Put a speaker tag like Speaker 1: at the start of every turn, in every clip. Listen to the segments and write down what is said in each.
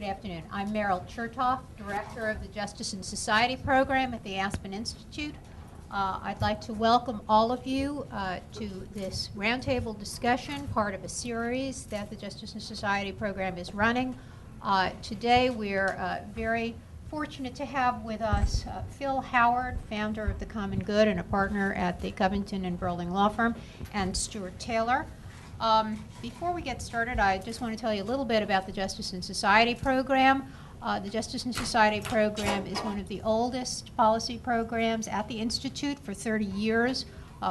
Speaker 1: Good afternoon. I'm Meryl Chertoff, Director of the Justice and Society Program at the Aspen Institute. I'd like to welcome all of you to this roundtable discussion, part of a series that the Justice and Society Program is running. Today we're very fortunate to have with us Phil Howard, founder of The Common Good and a partner at the Covington Burling law firm, and Stuart Taylor. Before we get started, I just want to tell you a little bit about the Justice and Society Program. The Justice and Society Program is one of the oldest policy programs at the Institute for 30 years.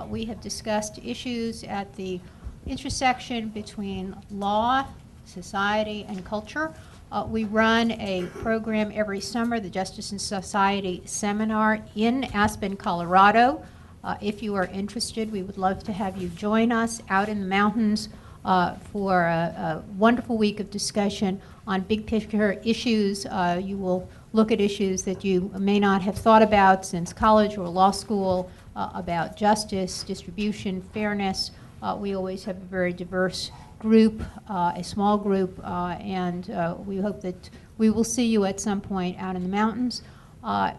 Speaker 1: We have discussed issues at the intersection between law, society, and culture. We run a program every summer, the Justice and Society Seminar in Aspen, Colorado. If you are interested, we would love to have you join us out in the mountains for a wonderful week of discussion on big picture issues. You will look at issues that you may not have thought about since college or law school, about justice, distribution, fairness. We always have a very diverse group, a small group, and we hope that we will see you at some point out in the mountains.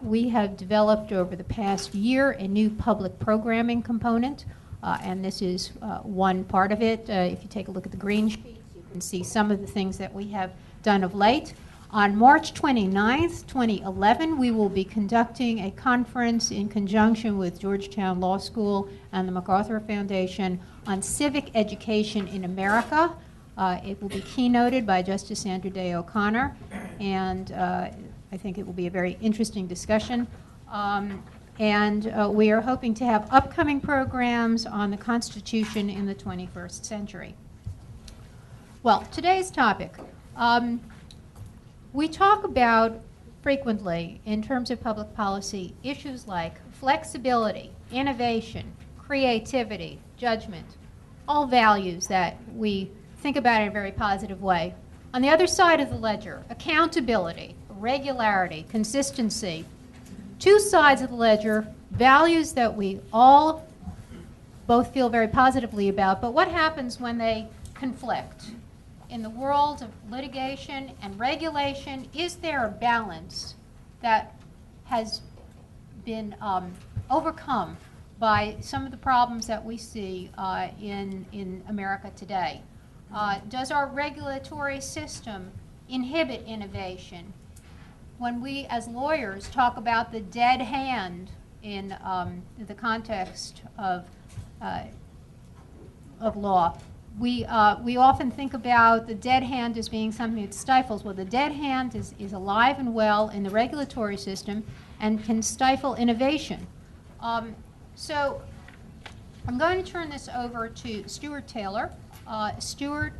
Speaker 1: We have developed over the past year a new public programming component, and this is one part of it. If you take a look at the green sheets, you can see some of the things that we have done of late. On March 29th, 2011, we will be conducting a conference in conjunction with Georgetown Law School and the MacArthur Foundation on civic education in America. It will be keynoted by Justice Sandra Day O'Connor, and I think it will be a very interesting discussion. We are hoping to have upcoming programs on the Constitution in the 21st century. Well, today's topic. We talk about frequently, in terms of public policy, issues like flexibility, innovation, creativity, judgment, all values that we think about in a very positive way. On the other side of the ledger, accountability, regularity, consistency. Two sides of the ledger, values that we all both feel very positively about, but what happens when they conflict? In the world of litigation and regulation, is there a balance that has been overcome by some of the problems that we see in America today? Does our regulatory system inhibit innovation? When we as lawyers talk about the dead hand in the context of law, we often think about the dead hand as being something that stifles. Well, the dead hand is alive and well in the regulatory system and can stifle innovation. So I'm going to turn this over to Stuart Taylor. Stuart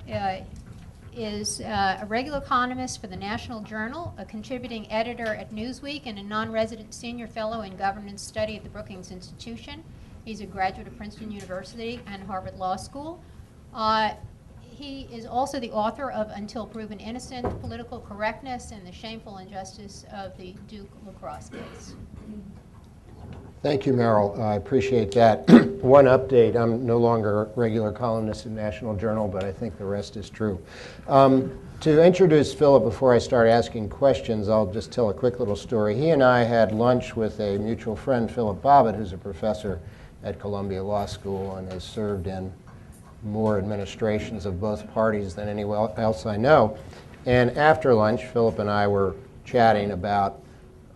Speaker 1: is a regular columnist for the National Journal, a contributing editor at Newsweek, and a non-resident senior fellow in governance study at the Brookings Institution. He's a graduate of Princeton University and Harvard Law School. He is also the author of Until Proven Innocent, Political Correctness and the Shameful Injustice of the Duke Lacrosse Case.
Speaker 2: Thank you, Meryl. I appreciate that. One update, I'm no longer a regular columnist in National Journal, but I think the rest is true. To introduce Philip before I start asking questions, I'll just tell a quick little story. He and I had lunch with a mutual friend, Philip Bobbitt, who's a professor at Columbia Law School and has served in more administrations of both parties than anyone else I know. And after lunch, Philip and I were chatting about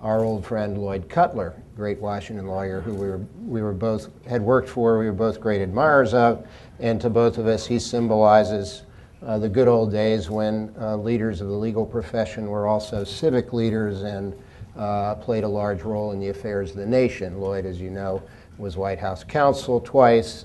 Speaker 2: our old friend Lloyd Cutler, great Washington lawyer who we were both had worked for, we were both great admirers of, and to both of us he symbolizes the good old days when leaders of the legal profession were also civic leaders and played a large role in the affairs of the nation. Lloyd, as you know, was White House counsel twice,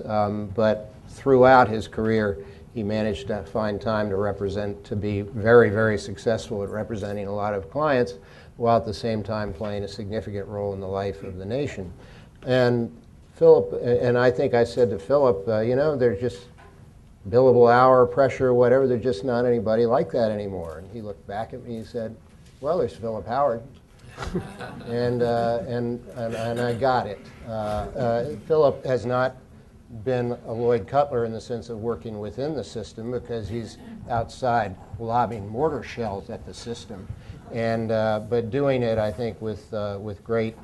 Speaker 2: but throughout his career he managed to find time to be very, very successful at representing a lot of clients, while at the same time playing a significant role in the life of the nation. And Philip, and I think I said to Philip, there's just billable hour, pressure, whatever, there's just not anybody like that anymore. And he looked back at me and said, well, there's Philip Howard. and I got it. Philip has not been a Lloyd Cutler in the sense of working within the system, because he's outside lobbing mortar shells at the system, and but doing it, I think, with great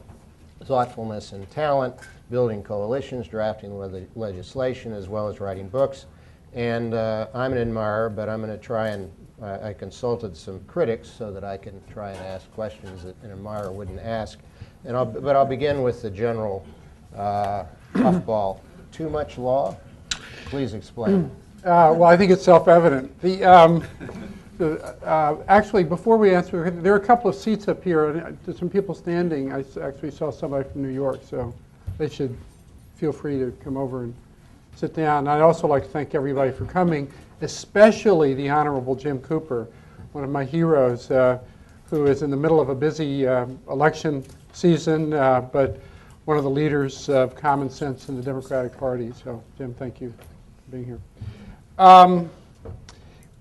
Speaker 2: thoughtfulness and talent, building coalitions, drafting legislation, as well as writing books. And I'm an admirer, but I'm going to try and I consulted some critics so that I can try and ask questions that an admirer wouldn't ask. And I'll begin with the general puffball. Too much law? Please explain.
Speaker 3: Well, I think it's self-evident. Actually, before we answer, there are a couple of seats up here, and there's some people standing. I actually saw somebody from New York, so they should feel free to come over and sit down. I'd also like to thank everybody for coming, especially the Honorable Jim Cooper, one of my heroes, who is in the middle of a busy election season, but one of the leaders of common sense in the Democratic Party. So, Jim, thank you for being here.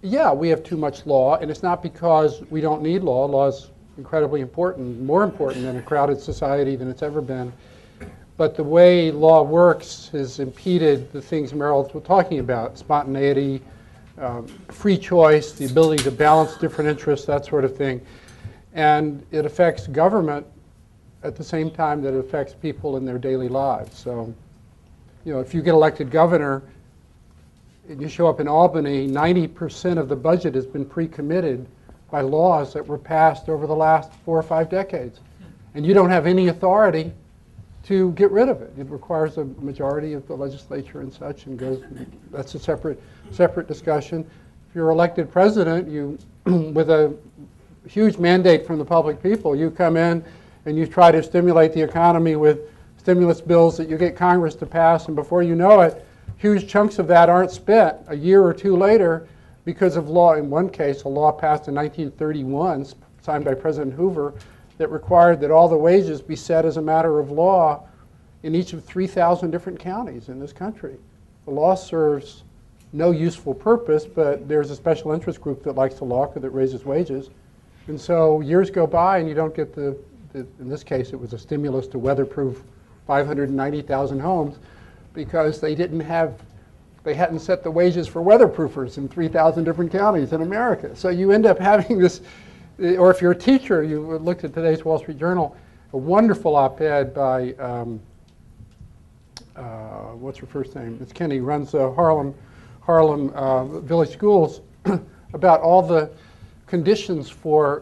Speaker 3: Yeah, we have too much law, and it's not because we don't need law. Law is incredibly important, more important in a crowded society than it's ever been. But the way law works has impeded the things Meryl was talking about: spontaneity, free choice, the ability to balance different interests, that sort of thing. And it affects government at the same time that it affects people in their daily lives. So, you know, if you get elected governor and you show up in Albany, 90% of the budget has been pre-committed by laws that were passed over the last 4 or 5 decades. And you don't have any authority to get rid of it. It requires a majority of the legislature and such, and that's a separate discussion. If you're elected president, you, with a huge mandate from the public people, you come in and you try to stimulate the economy with stimulus bills that you get Congress to pass, and before you know it, huge chunks of that aren't spent a year or two later because of law. In one case, a law passed in 1931, signed by President Hoover, that required that all the wages be set as a matter of law in each of 3,000 different counties in this country. The law serves no useful purpose, but there's a special interest group that likes the law because it raises wages. And so years go by and you don't get in this case, it was a stimulus to weatherproof 590,000 homes, because they hadn't set the wages for weatherproofers in 3,000 different counties in America. So you end up having this, or if you're a teacher, you looked at today's Wall Street Journal, a wonderful op-ed by, what's her first name? It's Kenny, runs Harlem Village Schools, about all the conditions for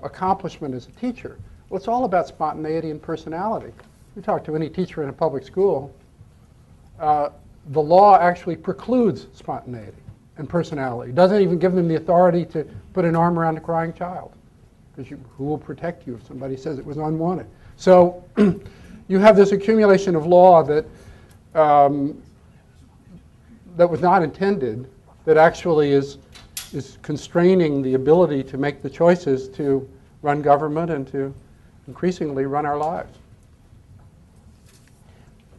Speaker 3: accomplishment as a teacher. Well, it's all about spontaneity and personality. You talk to any teacher in a public school, the law actually precludes spontaneity and personality. It doesn't even give them the authority to put an arm around a crying child, because who will protect you if somebody says it was unwanted? So you have this accumulation of law that that was not intended, that actually is constraining the ability to make the choices to run government and to increasingly run our lives.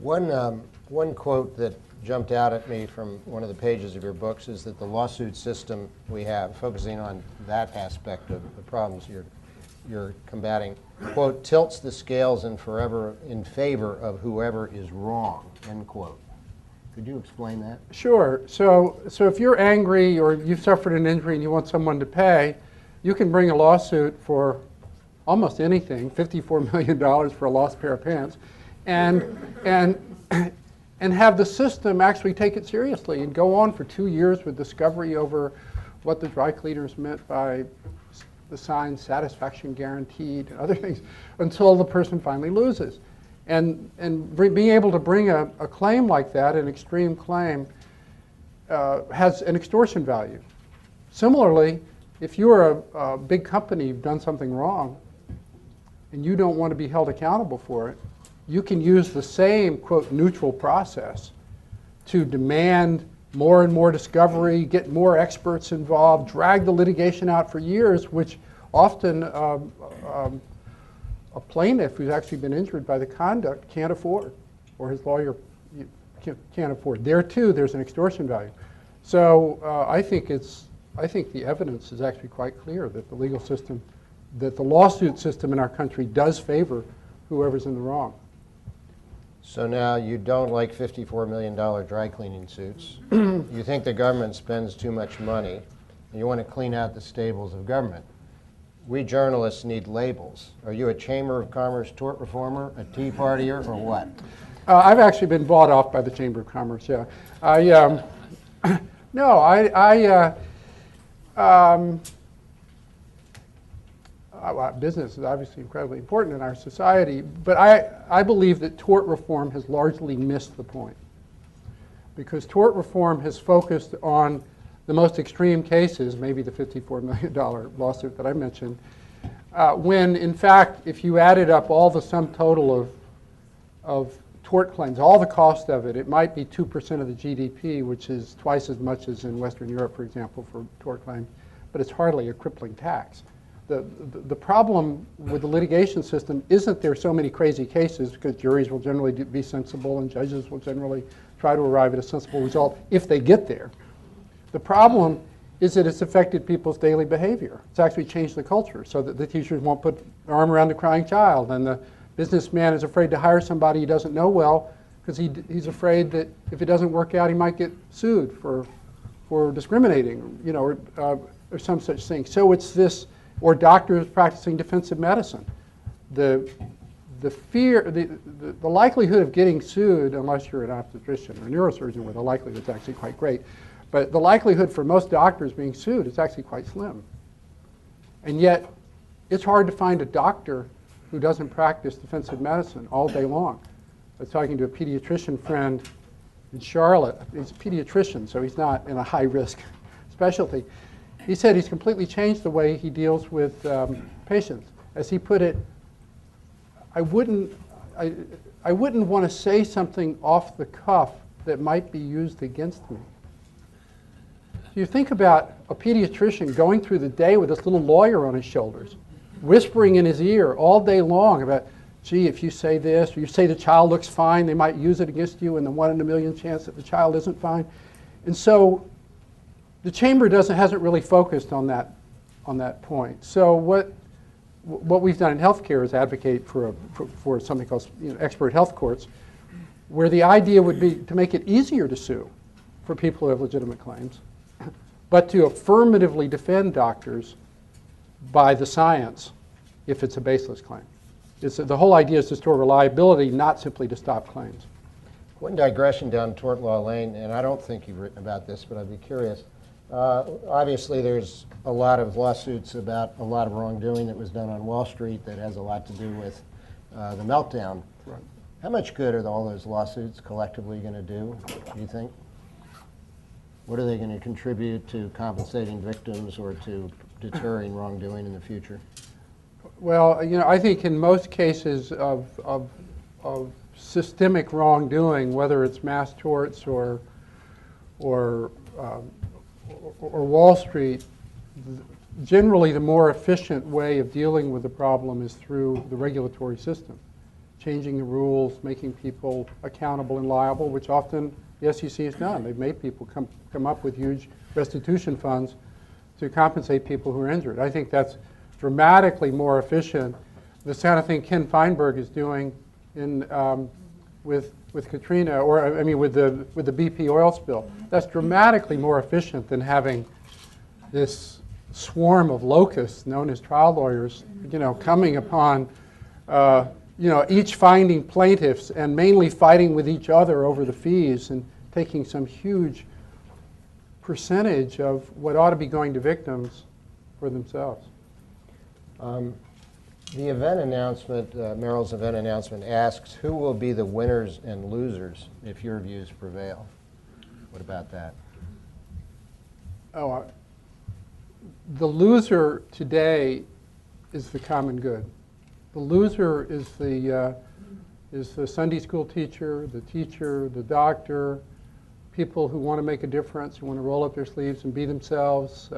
Speaker 2: One quote that jumped out at me from one of the pages of your books is that the lawsuit system we have, focusing on that aspect of the problems you're combating, quote, tilts the scales in favor of whoever is wrong, end quote. Could you explain that?
Speaker 3: Sure. So if you're angry or you've suffered an injury and you want someone to pay, you can bring a lawsuit for almost anything, $54 million for a lost pair of pants, and have the system actually take it seriously and go on for 2 years with discovery over what the dry cleaners meant by the sign satisfaction guaranteed and other things, until the person finally loses. And being able to bring a claim like that, an extreme claim, has an extortion value. Similarly, if you're a big company, you've done something wrong, and you don't want to be held accountable for it, you can use the same, quote, neutral process to demand more and more discovery, get more experts involved, drag the litigation out for years, which often a plaintiff who's actually been injured by the conduct can't afford, or his lawyer can't afford. There too, there's an extortion value. So I think the evidence is actually quite clear that the legal system, that the lawsuit system in our country does favor whoever's in the wrong.
Speaker 2: So now you don't like $54 million dry cleaning suits. You think the government spends too much money, and you want to clean out the stables of government. We journalists need labels. Are you a Chamber of Commerce tort reformer, a Tea Partier, or what?
Speaker 3: I've actually been bought off by the Chamber of Commerce, yeah. Business is obviously incredibly important in our society, but I believe that tort reform has largely missed the point. Because tort reform has focused on the most extreme cases, maybe the $54 million lawsuit that I mentioned, when in fact, if you added up all the sum total of tort claims, all the cost of it, it might be 2% of the GDP, which is twice as much as in Western Europe, for example, for tort claims, but it's hardly a crippling tax. The problem with the litigation system isn't there so many crazy cases, because juries will generally be sensible and judges will generally try to arrive at a sensible result if they get there. The problem is that it's affected people's daily behavior. It's actually changed the culture so that the teachers won't put their arm around the crying child, and the businessman is afraid to hire somebody he doesn't know well because he's afraid that if it doesn't work out, he might get sued for discriminating, you know, or some such thing. So it's this, or doctors practicing defensive medicine. The fear, the likelihood of getting sued, unless you're an obstetrician or neurosurgeon, where the likelihood is actually quite great, but the likelihood for most doctors being sued is actually quite slim. And yet, it's hard to find a doctor who doesn't practice defensive medicine all day long. I was talking to a pediatrician friend in Charlotte. He's a pediatrician, so he's not in a high-risk specialty. He said he's completely changed the way he deals with patients. As he put it, I wouldn't want to say something off the cuff that might be used against me. You think about a pediatrician going through the day with this little lawyer on his shoulders, whispering in his ear all day long about, gee, if you say this, or you say the child looks fine, they might use it against you, and the 1 in a million chance that the child isn't fine. And so the chamber hasn't really focused on that point. So what we've done in healthcare is advocate for something called, you know, expert health courts, where the idea would be to make it easier to sue for people who have legitimate claims, but to affirmatively defend doctors by the science if it's a baseless claim. The whole idea is to restore reliability, not simply to stop claims.
Speaker 2: One digression down tort law lane, and I don't think you've written about this, but I'd be curious. Obviously, there's a lot of lawsuits about a lot of wrongdoing that was done on Wall Street that has a lot to do with the meltdown.
Speaker 3: Right.
Speaker 2: How much good are all those lawsuits collectively going to do you think? What are they going to contribute to compensating victims or to deterring wrongdoing in the future?
Speaker 3: Well, you know, I think in most cases of systemic wrongdoing, whether it's mass torts or Wall Street, generally the more efficient way of dealing with the problem is through the regulatory system, changing the rules, making people accountable and liable, which often the SEC has done. They've made people come up with huge restitution funds to compensate people who are injured. I think that's dramatically more efficient. The kind of thing Ken Feinberg is doing with Katrina, or I mean with the BP oil spill. That's dramatically more efficient than having this swarm of locusts known as trial lawyers, you know, coming upon, you know, each finding plaintiffs and mainly fighting with each other over the fees and taking some huge percentage of what ought to be going to victims for themselves.
Speaker 2: The event announcement, Merrill's event announcement asks, who will be the winners and losers if your views prevail? What about that?
Speaker 3: Oh, the loser today is the common good. The loser is the Sunday school teacher, the doctor, people who want to make a difference, who want to roll up their sleeves and be themselves.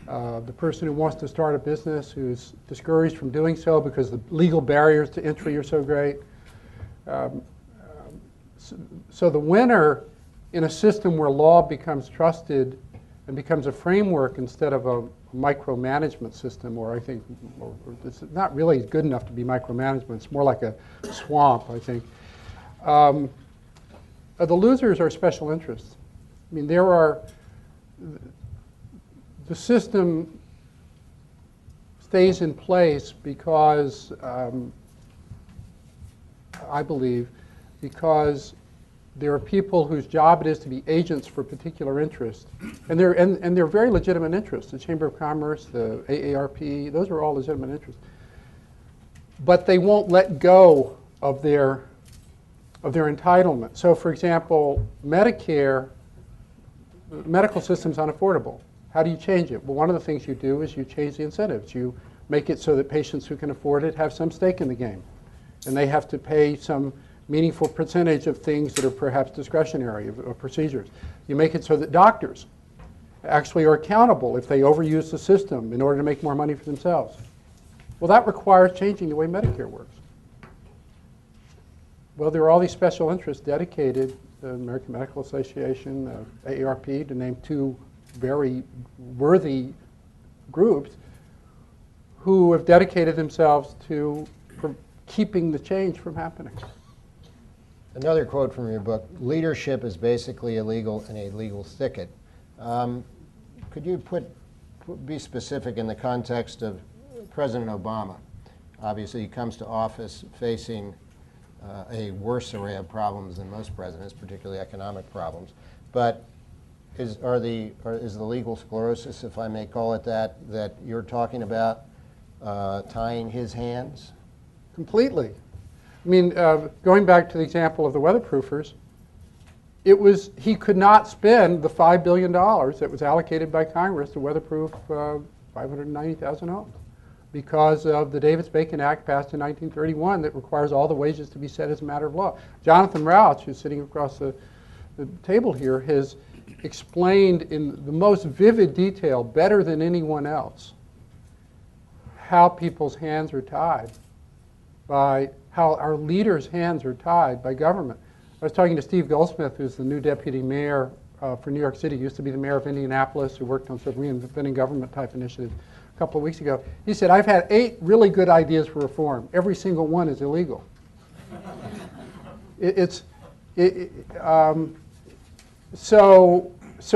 Speaker 3: The person who wants to start a business who's discouraged from doing so because the legal barriers to entry are so great. So the winner in a system where law becomes trusted and becomes a framework instead of a micromanagement system, or I think it's not really good enough to be micromanagement. It's more like a swamp, I think. The losers are special interests. I mean, the system stays in place because, I believe, because there are people whose job it is to be agents for particular interests, and they're very legitimate interests. The Chamber of Commerce, the AARP, those are all legitimate interests. But they won't let go of their entitlement. So, for example, Medicare, the medical system's unaffordable. How do you change it? Well, one of the things you do is you change the incentives. You make it so that patients who can afford it have some stake in the game, and they have to pay some meaningful percentage of things that are perhaps discretionary, of procedures. You make it so that doctors actually are accountable if they overuse the system in order to make more money for themselves. Well, that requires changing the way Medicare works. Well, there are all these special interests dedicated, the American Medical Association, AARP, to name two very worthy groups, who have dedicated themselves to keeping the change from happening.
Speaker 2: Another quote from your book: leadership is basically illegal in a legal thicket. Could you be specific in the context of President Obama? Obviously, he comes to office facing a worse array of problems than most presidents, particularly economic problems. But is the legal sclerosis, if I may call it that you're talking about, tying his hands?
Speaker 3: Completely. I mean, going back to the example of the weatherproofers, he could not spend the $5 billion that was allocated by Congress to weatherproof 590,000 homes because of the Davis-Bacon Act passed in 1931 that requires all the wages to be set as a matter of law. Jonathan Rauch, who's sitting across the table here, has explained in the most vivid detail, better than anyone else, how people's hands are tied by how our leaders' hands are tied by government. I was talking to Steve Goldsmith, who's the new deputy mayor for New York City, used to be the mayor of Indianapolis, who worked on some reinventing government type initiatives a couple of weeks ago. He said, I've had 8 really good ideas for reform. Every single one is illegal. So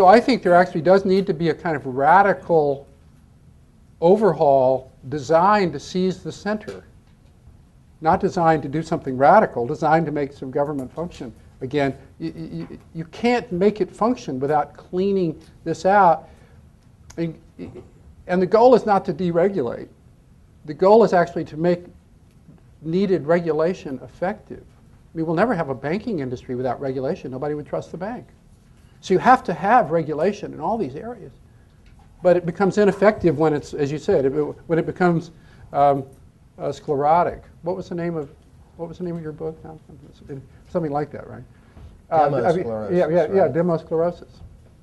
Speaker 3: I think there actually does need to be a kind of radical overhaul designed to seize the center. Not designed to do something radical, designed to make some government function. Again, you can't make it function without cleaning this out. And the goal is not to deregulate. The goal is actually to make needed regulation effective. I mean, we'll never have a banking industry without regulation. Nobody would trust the bank. So you have to have regulation in all these areas. But it becomes ineffective when it's, as you said, when it becomes sclerotic. What was the name of your book? Something like that, right?
Speaker 2: Demosclerosis.
Speaker 3: Yeah, demosclerosis.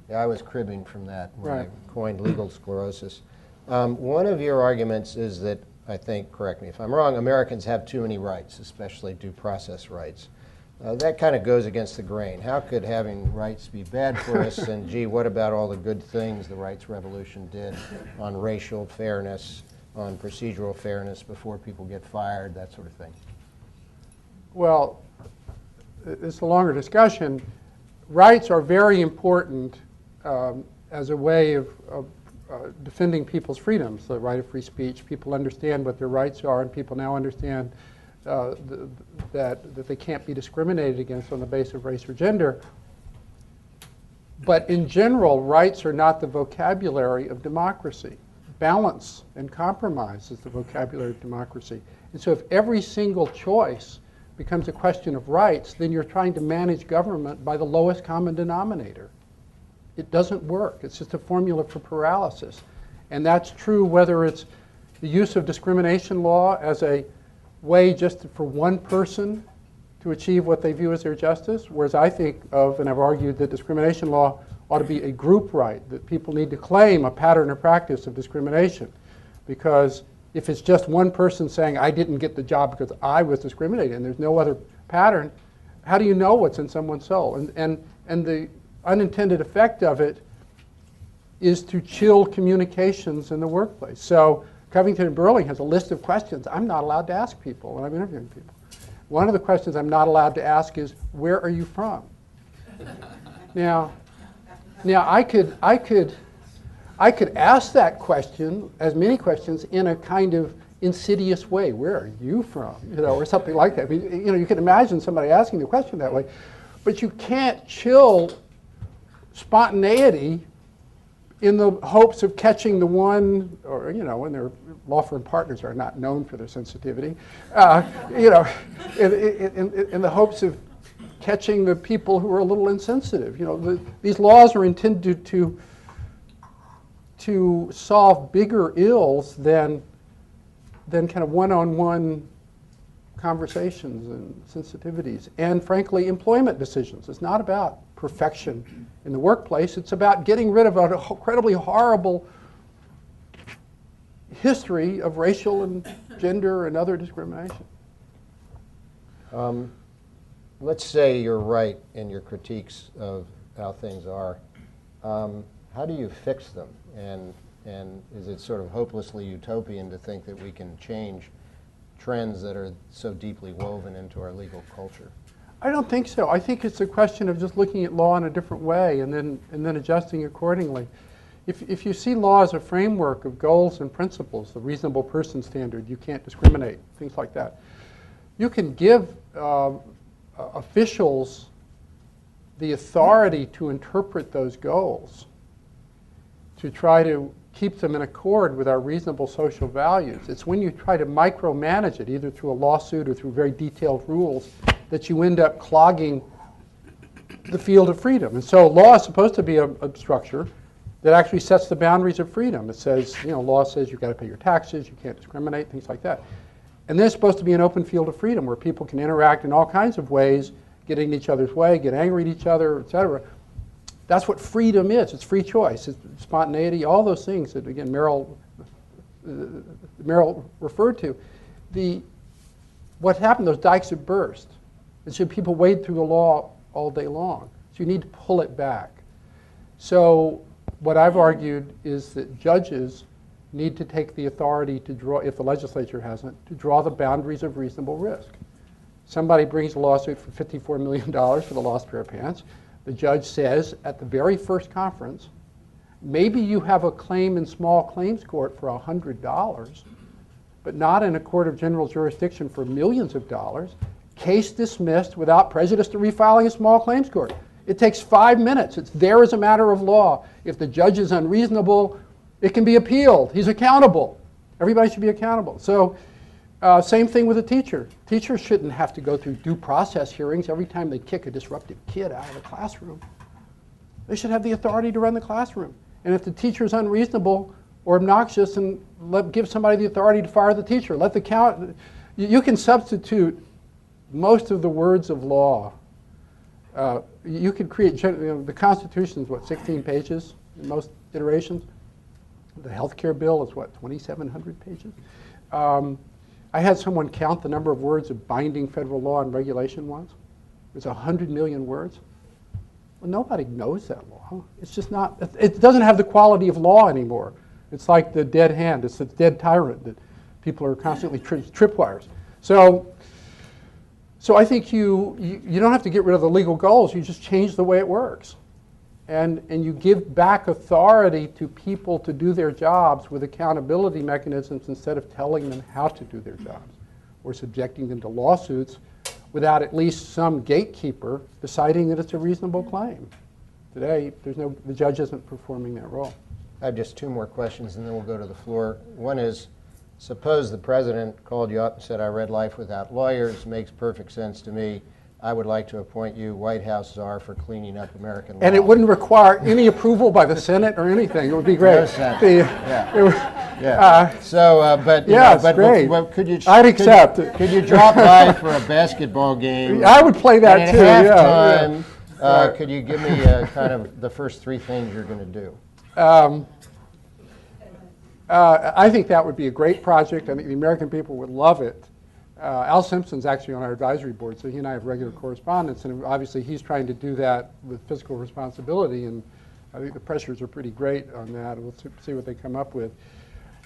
Speaker 2: Yeah, I was cribbing from that when I coined legal sclerosis. One of your arguments is that, I think, correct me if I'm wrong, Americans have too many rights, especially due process rights. That kind of goes against the grain. How could having rights be bad for us? And gee, what about all the good things the rights revolution did on racial fairness, on procedural fairness before people get fired, that sort of thing?
Speaker 3: Well, it's a longer discussion. Rights are very important as a way of defending people's freedoms, the right of free speech. People understand what their rights are, and people now understand that they can't be discriminated against on the basis of race or gender. But in general, rights are not the vocabulary of democracy. Balance and compromise is the vocabulary of democracy. And so if every single choice becomes a question of rights, then you're trying to manage government by the lowest common denominator. It doesn't work. It's just a formula for paralysis. And that's true whether it's the use of discrimination law as a way just for one person to achieve what they view as their justice, whereas I think of, and I've argued, that discrimination law ought to be a group right, that people need to claim a pattern or practice of discrimination. Because if it's just one person saying, I didn't get the job because I was discriminated, and there's no other pattern, how do you know what's in someone's soul? And the unintended effect of it is to chill communications in the workplace. So Covington Burling has a list of questions I'm not allowed to ask people when I'm interviewing people. One of the questions I'm not allowed to ask is, where are you from? Now I could ask that question, as many questions, in a kind of insidious way. Where are you from? Or something like that. I mean, you can imagine somebody asking the question that way, but you can't chill spontaneity in the hopes of catching the one, or when their law firm partners are not known for their sensitivity, in the hopes of catching the people who are a little insensitive. These laws are intended to solve bigger ills than kind of one-on-one conversations and sensitivities, and frankly, employment decisions. It's not about perfection in the workplace. It's about getting rid of an incredibly horrible history of racial and gender and other discrimination.
Speaker 2: Let's say you're right in your critiques of how things are. How do you fix them? And is it sort of hopelessly utopian to think that we can change trends that are so deeply woven into our legal culture?
Speaker 3: I don't think so. I think it's a question of just looking at law in a different way and then adjusting accordingly. If you see law as a framework of goals and principles, the reasonable person standard, you can't discriminate, things like that, you can give officials the authority to interpret those goals, to try to keep them in accord with our reasonable social values. It's when you try to micromanage it, either through a lawsuit or through very detailed rules, that you end up clogging the field of freedom. And so law is supposed to be a structure that actually sets the boundaries of freedom. It says, law says you've got to pay your taxes, you can't discriminate, things like that. And then it's supposed to be an open field of freedom where people can interact in all kinds of ways, get in each other's way, get angry at each other, etc. That's what freedom is. It's free choice. It's spontaneity, all those things that, again, Merrill referred to. What happened, those dikes have burst. And so people wade through the law all day long. So you need to pull it back. So what I've argued is that judges need to take the authority to draw, if the legislature hasn't, to draw the boundaries of reasonable risk. Somebody brings a lawsuit for $54 million for the lost pair of pants. The judge says at the very first conference, maybe you have a claim in small claims court for $100, but not in a court of general jurisdiction for millions of dollars. Case dismissed without prejudice to refiling a small claims court. It takes 5 minutes. It's there as a matter of law. If the judge is unreasonable, it can be appealed. He's accountable. Everybody should be accountable. So same thing with a teacher. Teachers shouldn't have to go through due process hearings every time they kick a disruptive kid out of the classroom. They should have the authority to run the classroom. And if the teacher is unreasonable or obnoxious, and give somebody the authority to fire the teacher. You can substitute most of the words of law. You could create, the Constitution is 16 pages in most iterations. The healthcare bill is 2,700 pages. I had someone count the number of words of binding federal law and regulation once. It's 100 million words. Well, nobody knows that law. It's just not, it doesn't have the quality of law anymore. It's like the dead hand. It's the dead tyrant that people are constantly tripwires. So I think you don't have to get rid of the legal goals. You just change the way it works. And you give back authority to people to do their jobs with accountability mechanisms instead of telling them how to do their jobs or subjecting them to lawsuits without at least some gatekeeper deciding that it's a reasonable claim. Today, the judge isn't performing that role.
Speaker 2: I have just 2 more questions, and then we'll go to the floor. One is, suppose the president called you up and said, I read Life Without Lawyers, makes perfect sense to me. I would like to appoint you White House czar for cleaning up American law.
Speaker 3: And it wouldn't require any approval by the Senate or anything. It would be great.
Speaker 2: No Senate. But
Speaker 3: great.
Speaker 2: Could you?
Speaker 3: I'd accept.
Speaker 2: Could you drop by for a basketball game?
Speaker 3: I would play that too.
Speaker 2: At halftime, could you give me kind of the first 3 things you're going to do?
Speaker 3: I think that would be a great project. I think the American people would love it. Al Simpson's actually on our advisory board, so he and I have regular correspondence, and obviously he's trying to do that with fiscal responsibility, and I think the pressures are pretty great on that. We'll see what they come up with.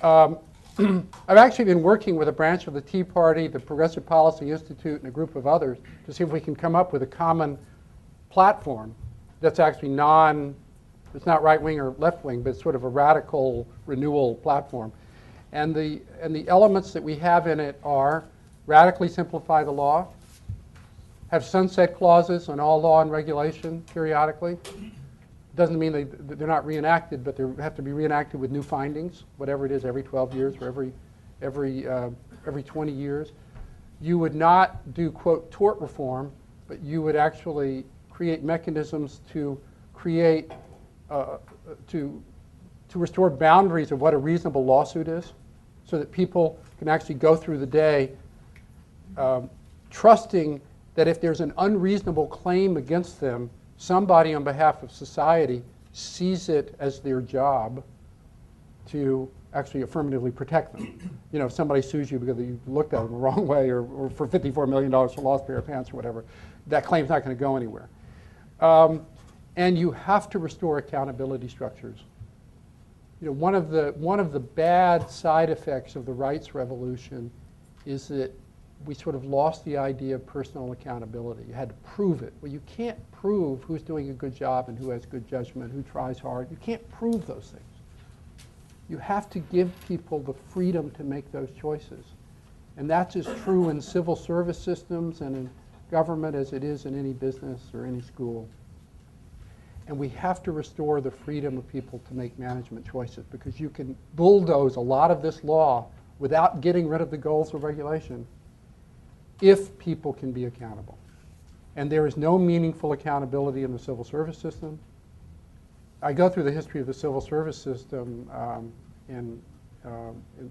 Speaker 3: I've actually been working with a branch of the Tea Party, the Progressive Policy Institute, and a group of others to see if we can come up with a common platform that's actually it's not right-wing or left-wing, but it's sort of a radical renewal platform. And the elements that we have in it are radically simplify the law, have sunset clauses on all law and regulation periodically. Doesn't mean they're not reenacted, but they have to be reenacted with new findings, whatever it is, every 12 years or every 20 years. You would not do, quote, tort reform, but you would actually create mechanisms to create, to restore boundaries of what a reasonable lawsuit is, so that people can actually go through the day trusting that if there's an unreasonable claim against them, somebody on behalf of society sees it as their job to actually affirmatively protect them. You know, if somebody sues you because you looked at them the wrong way or for $54 million for lost pair of pants or whatever, that claim's not going to go anywhere. And you have to restore accountability structures. You know, one of the bad side effects of the rights revolution is that we sort of lost the idea of personal accountability. You had to prove it. Well, you can't prove who's doing a good job and who has good judgment, who tries hard. You can't prove those things. You have to give people the freedom to make those choices. And that's as true in civil service systems and in government as it is in any business or any school. And we have to restore the freedom of people to make management choices, because you can bulldoze a lot of this law without getting rid of the goals of regulation if people can be accountable. And there is no meaningful accountability in the civil service system. I go through the history of the civil service system in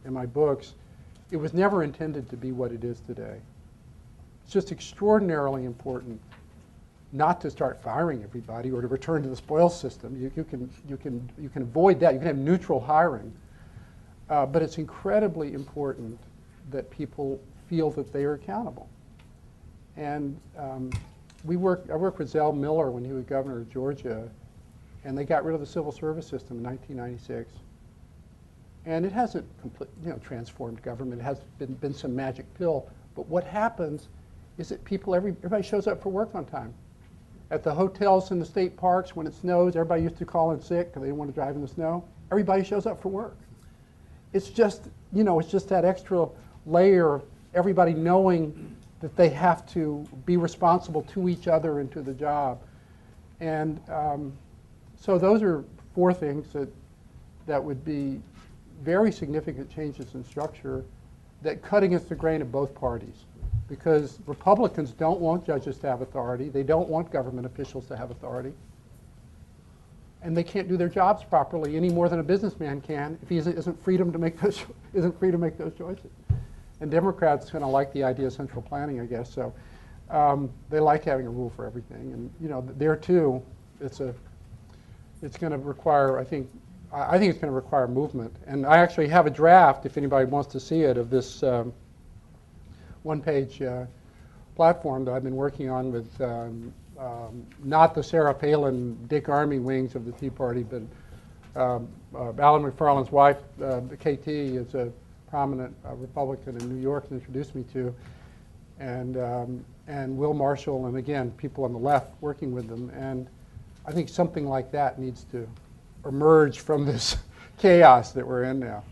Speaker 3: my books. It was never intended to be what it is today. It's just extraordinarily important not to start firing everybody or to return to the spoils system. You can avoid that. You can have neutral hiring. But it's incredibly important that people feel that they are accountable. And I worked with Zell Miller when he was governor of Georgia, and they got rid of the civil service system in 1996. And it hasn't transformed government. It has been some magic pill. But what happens is that everybody shows up for work on time. At the hotels in the state parks, when it snows, everybody used to call in sick because they didn't want to drive in the snow. Everybody shows up for work. It's just, it's just that extra layer of everybody knowing that they have to be responsible to each other and to the job. And so those are four things that would be very significant changes in structure that cut against the grain of both parties. Because Republicans don't want judges to have authority. They don't want government officials to have authority. And they can't do their jobs properly any more than a businessman can if he isn't free to make those choices. And Democrats kind of like the idea of central planning, I guess. So they like having a rule for everything. And there too, it's going to require, I think it's going to require movement. And I actually have a draft, if anybody wants to see it, of this one-page platform that I've been working on with not the Sarah Palin, Dick Armey wings of the Tea Party, but Alan McFarland's wife, KT, is a prominent Republican in New York, introduced me to, and Will Marshall, and again, people on the left working with them. And I think something like that needs to emerge from this chaos that we're in now.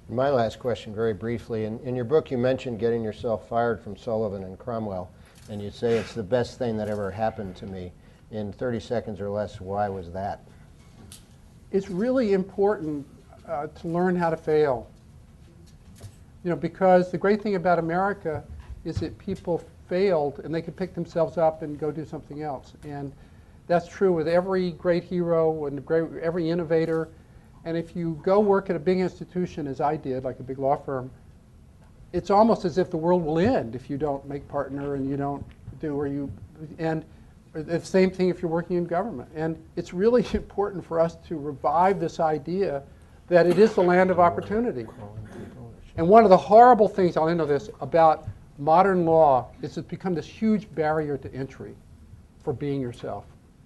Speaker 2: My last question, very briefly. In your book, you mentioned getting yourself fired from Sullivan and Cromwell, and you say it's the best thing that ever happened to me. In 30 seconds or less, why was that?
Speaker 3: It's really important to learn how to fail. Because the great thing about America is that people failed and they could pick themselves up and go do something else. And that's true with every great hero and every innovator. And if you go work at a big institution, as I did, like a big law firm, it's almost as if the world will end if you don't make partner and you don't do and the same thing if you're working in government. And it's really important for us to revive this idea that it is the land of opportunity. And one of the horrible things, I'll end on this, about modern law is it's become this huge barrier to entry for being yourself.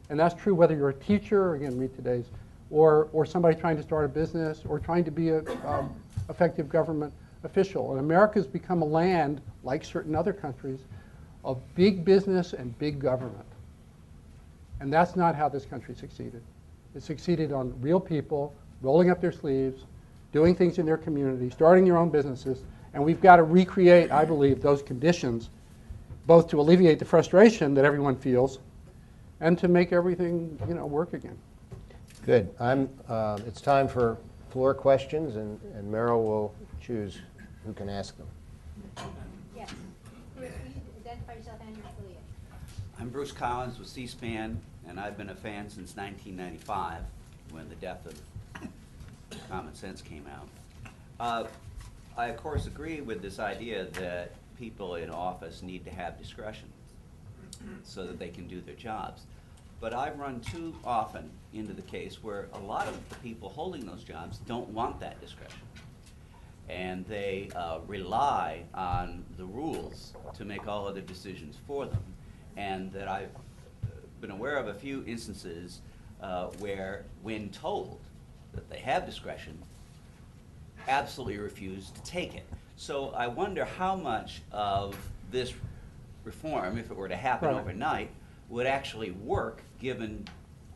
Speaker 3: And that's true whether you're a teacher, again, read today's, or somebody trying to start a business or trying to be an effective government official. And America's become a land, like certain other countries, of big business and big government. And that's not how this country succeeded. It succeeded on real people rolling up their sleeves, doing things in their community, starting their own businesses, and we've got to recreate, I believe, those conditions, both to alleviate the frustration that everyone feels and to make everything, work again.
Speaker 2: Good. It's time for floor questions, and Meryl will choose who can ask them.
Speaker 1: Yes. Bruce, will you identify yourself and your affiliate?
Speaker 4: I'm Bruce Collins with C-SPAN, and I've been a fan since 1995, when the death of Common Sense came out. I, of course, agree with this idea that people in office need to have discretion so that they can do their jobs. But I've run too often into the case where a lot of the people holding those jobs don't want that discretion. And they rely on the rules to make all of their decisions for them. And that I've been aware of a few instances where, when told that they have discretion, absolutely refuse to take it. So I wonder how much of this reform, if it were to happen overnight, would actually work given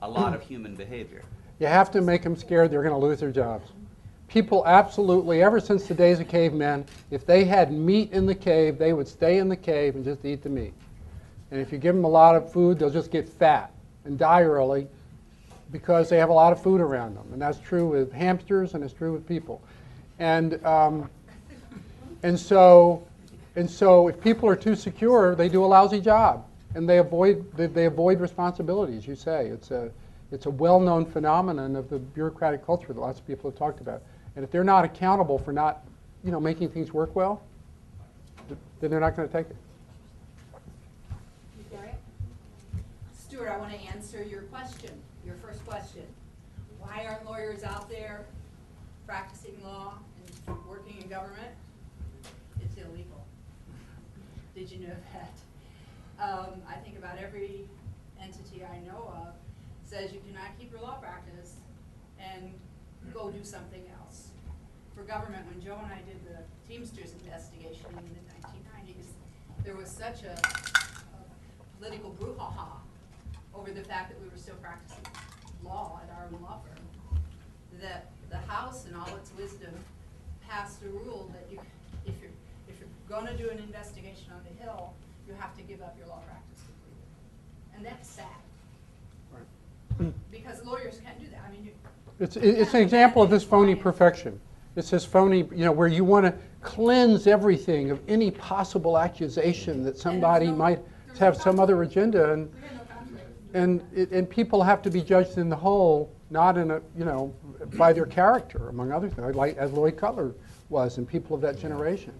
Speaker 4: a lot of human behavior.
Speaker 3: You have to make them scared they're going to lose their jobs. People absolutely, ever since the days of cavemen, if they had meat in the cave, they would stay in the cave and just eat the meat. And if you give them a lot of food, they'll just get fat and die early because they have a lot of food around them. And that's true with hamsters, and it's true with people. And so if people are too secure, they do a lousy job, and they avoid responsibility, as you say. It's a well-known phenomenon of the bureaucratic culture that lots of people have talked about. And if they're not accountable for not, making things work well, then they're not going to take it.
Speaker 5: Stuart, I want to answer your question, your first question. Why aren't lawyers out there practicing law and working in government? It's illegal. Did you know that? I think about every entity I know of says you cannot keep your law practice and go do something else. For government, when Joe and I did the Teamsters investigation in the mid-1990s, there was such a political brouhaha over the fact that we were still practicing law at our own law firm, that the House, in all its wisdom, passed a rule that if you're going to do an investigation on the Hill, you have to give up your law practice completely. And that's sad. Right. Because lawyers can't do that. I mean,
Speaker 3: it's an example of this phony perfection. It's this phony, where you want to cleanse everything of any possible accusation that somebody might have some other agenda, and people have to be judged in the whole, not in a, by their character, among other things, like as Lloyd Cutler was, and people of that generation.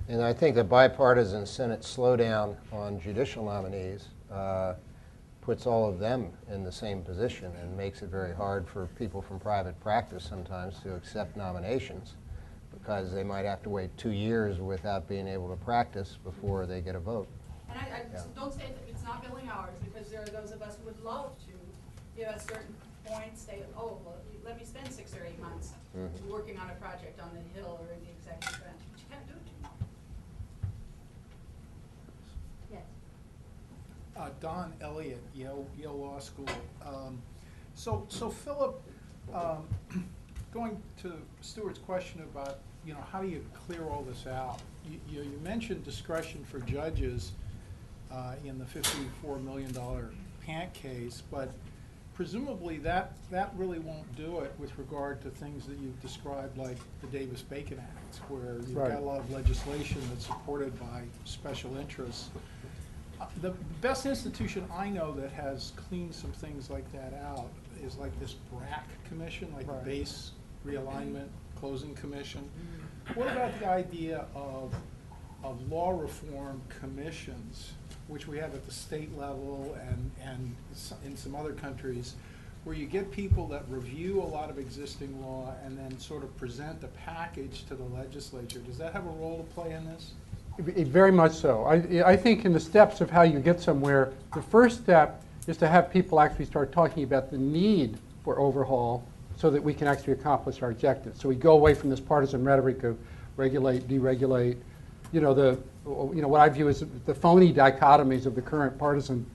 Speaker 2: And I think the bipartisan Senate slowdown on judicial nominees puts all of them in the same position and makes it very hard for people from private practice sometimes to accept nominations, because they might have to wait 2 years without being able to practice before they get a vote.
Speaker 5: And I don't say that it's not billing hours, because there are those of us who would love to, at a certain point, say, oh, well, let me spend 6 or 8 months working on a project on the Hill or in the executive branch, but you can't do it too much.
Speaker 1: Yes.
Speaker 6: Don Elliott, Yale Law School. So Philip, going to Stuart's question about, how do you clear all this out? You mentioned discretion for judges in the $54 million Pant case, but presumably that really won't do it with regard to things that you've described, like the Davis-Bacon Act, where you've got a lot of legislation that's supported by special interests. The best institution I know that has cleaned some things like that out is like this BRAC commission, like the Base Realignment Closing Commission. What about the idea of law reform commissions, which we have at the state level and in some other countries, where you get people that review a lot of existing law and then sort of present a package to the legislature? Does that have a role to play in this?
Speaker 3: Very much so. I think in the steps of how you get somewhere, the first step is to have people actually start talking about the need for overhaul so that we can actually accomplish our objectives. So we go away from this partisan rhetoric of regulate, deregulate, what I view as the phony dichotomies of the current partisan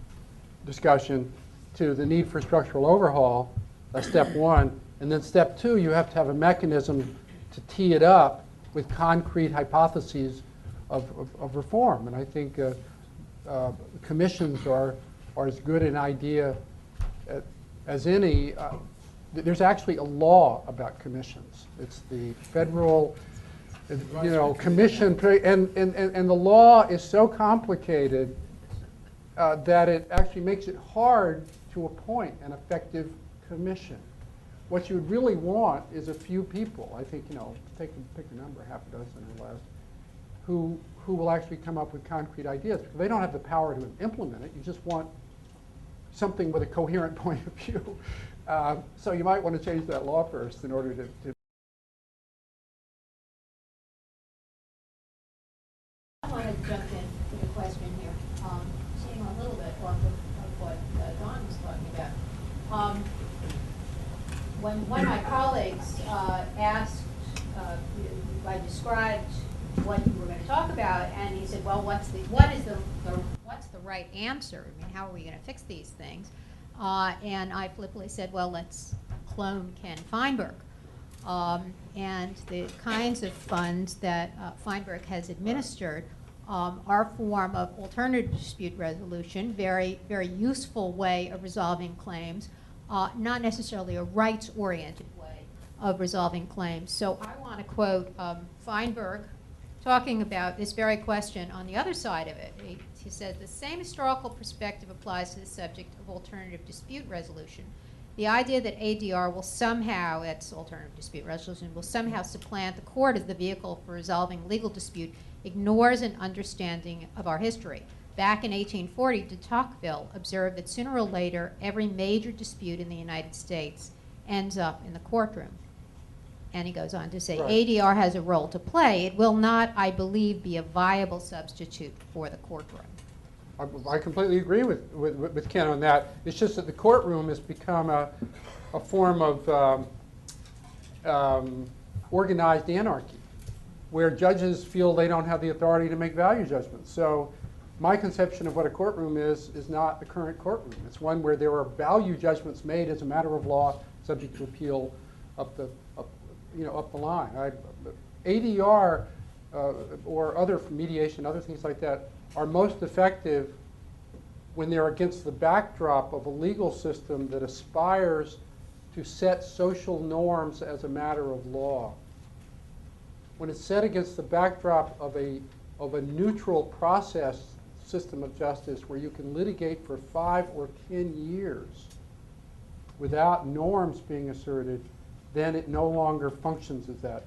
Speaker 3: discussion, to the need for structural overhaul. That's step one. And then step two, you have to have a mechanism to tee it up with concrete hypotheses of reform. And I think commissions are as good an idea as any. There's actually a law about commissions. It's the federal, commission, and the law is so complicated that it actually makes it hard to appoint an effective commission. What you would really want is a few people, I think, pick a number, half a dozen or less, who will actually come up with concrete ideas. Because they don't have the power to implement it. You just want something with a coherent point of view. So you might want to change that law first in order to
Speaker 1: I want to jump in with a question here, seeing a little bit off of what Don was talking about. When one of my colleagues asked, I described what you were going to talk about, and he said, "Well, what's the right answer? I mean, how are we going to fix these things?" And I flippantly said, "Well, let's clone Ken Feinberg." And the kinds of funds that Feinberg has administered are a form of alternative dispute resolution, very, very useful way of resolving claims, not necessarily a rights-oriented way of resolving claims. So I want to quote Feinberg talking about this very question on the other side of it. He said, "The same historical perspective applies to the subject of alternative dispute resolution. The idea that ADR will somehow, that's alternative dispute resolution, will somehow supplant the court as the vehicle for resolving legal dispute ignores an understanding of our history. Back in 1840, de Tocqueville observed that sooner or later, every major dispute in the United States ends up in the courtroom." And he goes on to say,
Speaker 3: Right.
Speaker 1: "ADR has a role to play. It will not, I believe, be a viable substitute for the courtroom."
Speaker 3: I completely agree with Ken on that. It's just that the courtroom has become a form of organized anarchy, where judges feel they don't have the authority to make value judgments. So my conception of what a courtroom is not the current courtroom. It's one where there are value judgments made as a matter of law, subject to appeal up the line. ADR or other mediation, other things like that, are most effective when they're against the backdrop of a legal system that aspires to set social norms as a matter of law. When it's set against the backdrop of a neutral process system of justice where you can litigate for 5 or 10 years without norms being asserted, then it no longer functions as that.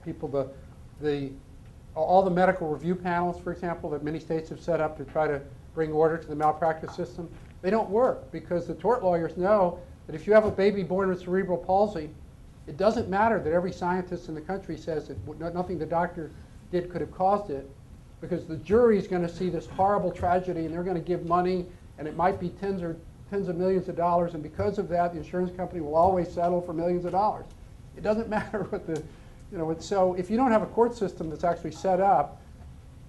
Speaker 3: All the medical review panels, for example, that many states have set up to try to bring order to the malpractice system, they don't work because the tort lawyers know that if you have a baby born with cerebral palsy, it doesn't matter that every scientist in the country says that nothing the doctor did could have caused it, because the jury is going to see this horrible tragedy and they're going to give money, and it might be tens of millions of dollars, and because of that, the insurance company will always settle for millions of dollars. It doesn't matter what so if you don't have a court system that's actually set up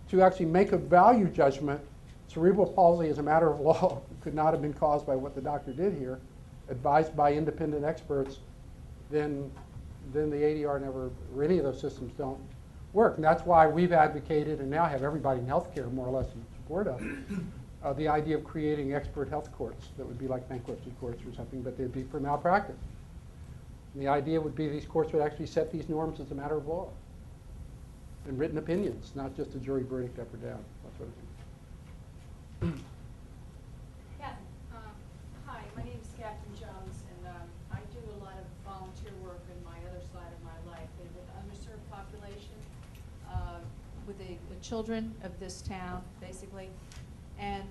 Speaker 3: to actually make a value judgment, cerebral palsy as a matter of law could not have been caused by what the doctor did here, advised by independent experts, then the ADR never, or any of those systems don't work. And that's why we've advocated, and now have everybody in healthcare more or less in support of, the idea of creating expert health courts that would be like bankruptcy courts or something, but they'd be for malpractice. And the idea would be these courts would actually set these norms as a matter of law and written opinions, not just a jury verdict up or down, that sort of thing.
Speaker 7: Catherine, hi, my name is Catherine Jones, and I do a lot of volunteer work in my other side of my life with the underserved population, with the children of this town, basically. And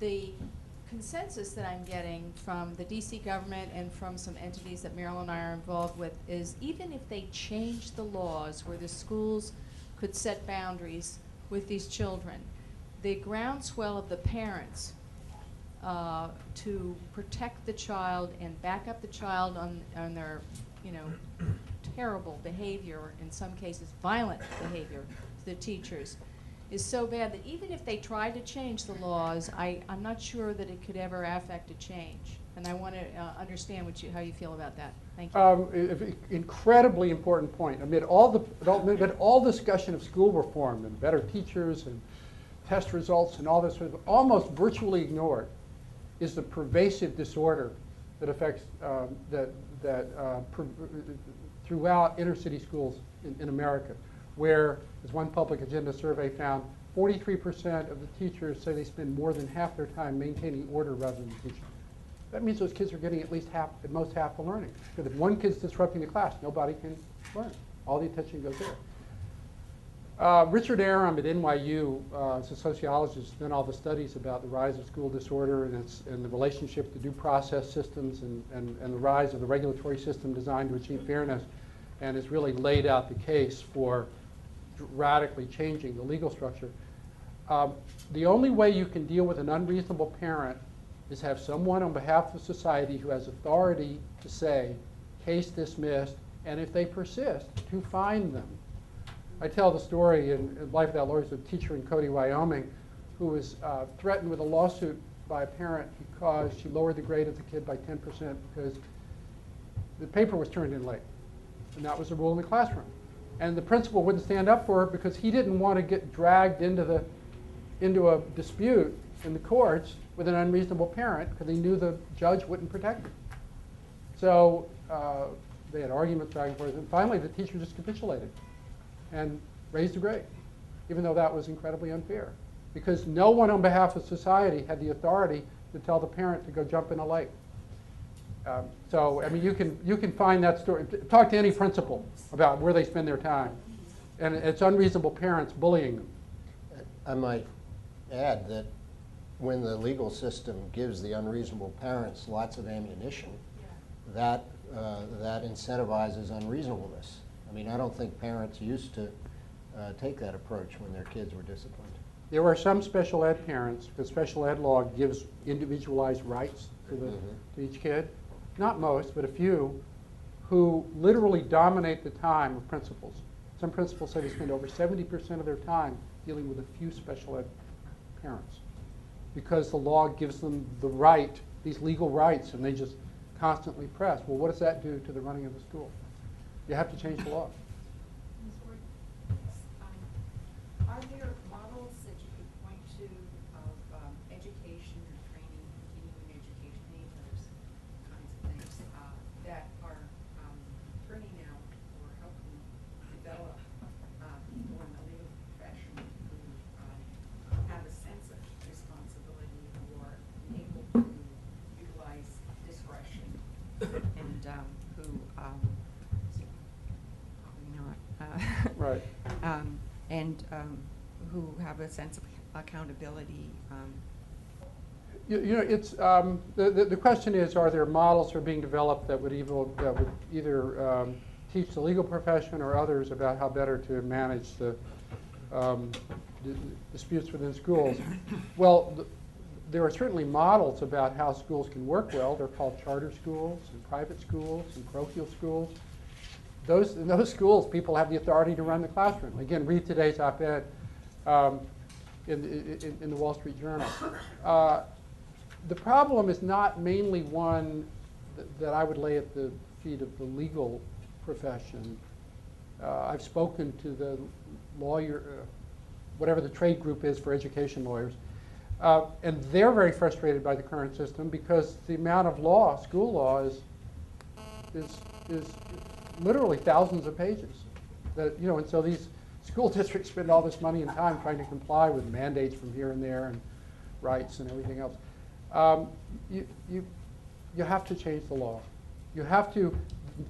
Speaker 7: the consensus that I'm getting from the DC government and from some entities that Meryl and I are involved with is even if they change the laws where the schools could set boundaries with these children, the groundswell of the parents to protect the child and back up the child on their, terrible behavior, in some cases violent behavior, to the teachers, is so bad that even if they tried to change the laws, I'm not sure that it could ever affect a change. And I want to understand how you feel about that. Thank you.
Speaker 3: Incredibly important point. Amid all discussion of school reform and better teachers and test results and all this, almost virtually ignored is the pervasive disorder that affects throughout inner city schools in America, where, as one public agenda survey found, 43% of the teachers say they spend more than half their time maintaining order rather than teaching. That means those kids are getting at least half, at most half the learning. Because if one kid's disrupting the class, nobody can learn. All the attention goes there. Richard Aram at NYU, is a sociologist, done all the studies about the rise of school disorder and the relationship to due process systems and the rise of the regulatory system designed to achieve fairness, and has really laid out the case for radically changing the legal structure. The only way you can deal with an unreasonable parent is have someone on behalf of society who has authority to say, case dismissed, and if they persist, to fine them. I tell the story in Life Without Lawyers of a teacher in Cody, Wyoming, who was threatened with a lawsuit by a parent because she lowered the grade of the kid by 10% because the paper was turned in late. And that was the rule in the classroom. And the principal wouldn't stand up for her because he didn't want to get dragged into a dispute in the courts with an unreasonable parent because he knew the judge wouldn't protect him. So they had arguments back and forth, and finally the teacher just capitulated and raised the grade, even though that was incredibly unfair, because no one on behalf of society had the authority to tell the parent to go jump in a lake. So, I mean, you can find that story. Talk to any principal about where they spend their time, and it's unreasonable parents bullying them.
Speaker 2: I might add that when the legal system gives the unreasonable parents lots of ammunition, that incentivizes unreasonableness. I mean, I don't think parents used to take that approach when their kids were disciplined.
Speaker 3: There are some special ed parents, because special ed law gives individualized rights to each kid. Not most, but a few, who literally dominate the time of principals. Some principals say they spend over 70% of their time dealing with a few special ed parents, because the law gives them the right, these legal rights, and they just constantly press. Well, what does that do to the running of the school? You have to change the law.
Speaker 8: Are there models that you could point to of education or training, continuing education, any of those kinds of things that are turning out or helping develop people in the legal profession who have a sense of responsibility or able to utilize discretion and who probably not.
Speaker 3: Right.
Speaker 8: And who have a sense of accountability.
Speaker 3: It's the question is: are there models that are being developed that would either teach the legal profession or others about how better to manage the disputes within schools? Well, there are certainly models about how schools can work well. They're called charter schools and private schools and parochial schools. In those schools, people have the authority to run the classroom. Again, read today's op-ed in the Wall Street Journal. The problem is not mainly one that I would lay at the feet of the legal profession. I've spoken to the lawyer, whatever the trade group is for education lawyers, and they're very frustrated by the current system because the amount of law, school law, is literally thousands of pages. And so these school districts spend all this money and time trying to comply with mandates from here and there and rights and everything else. You have to change the law. You have to.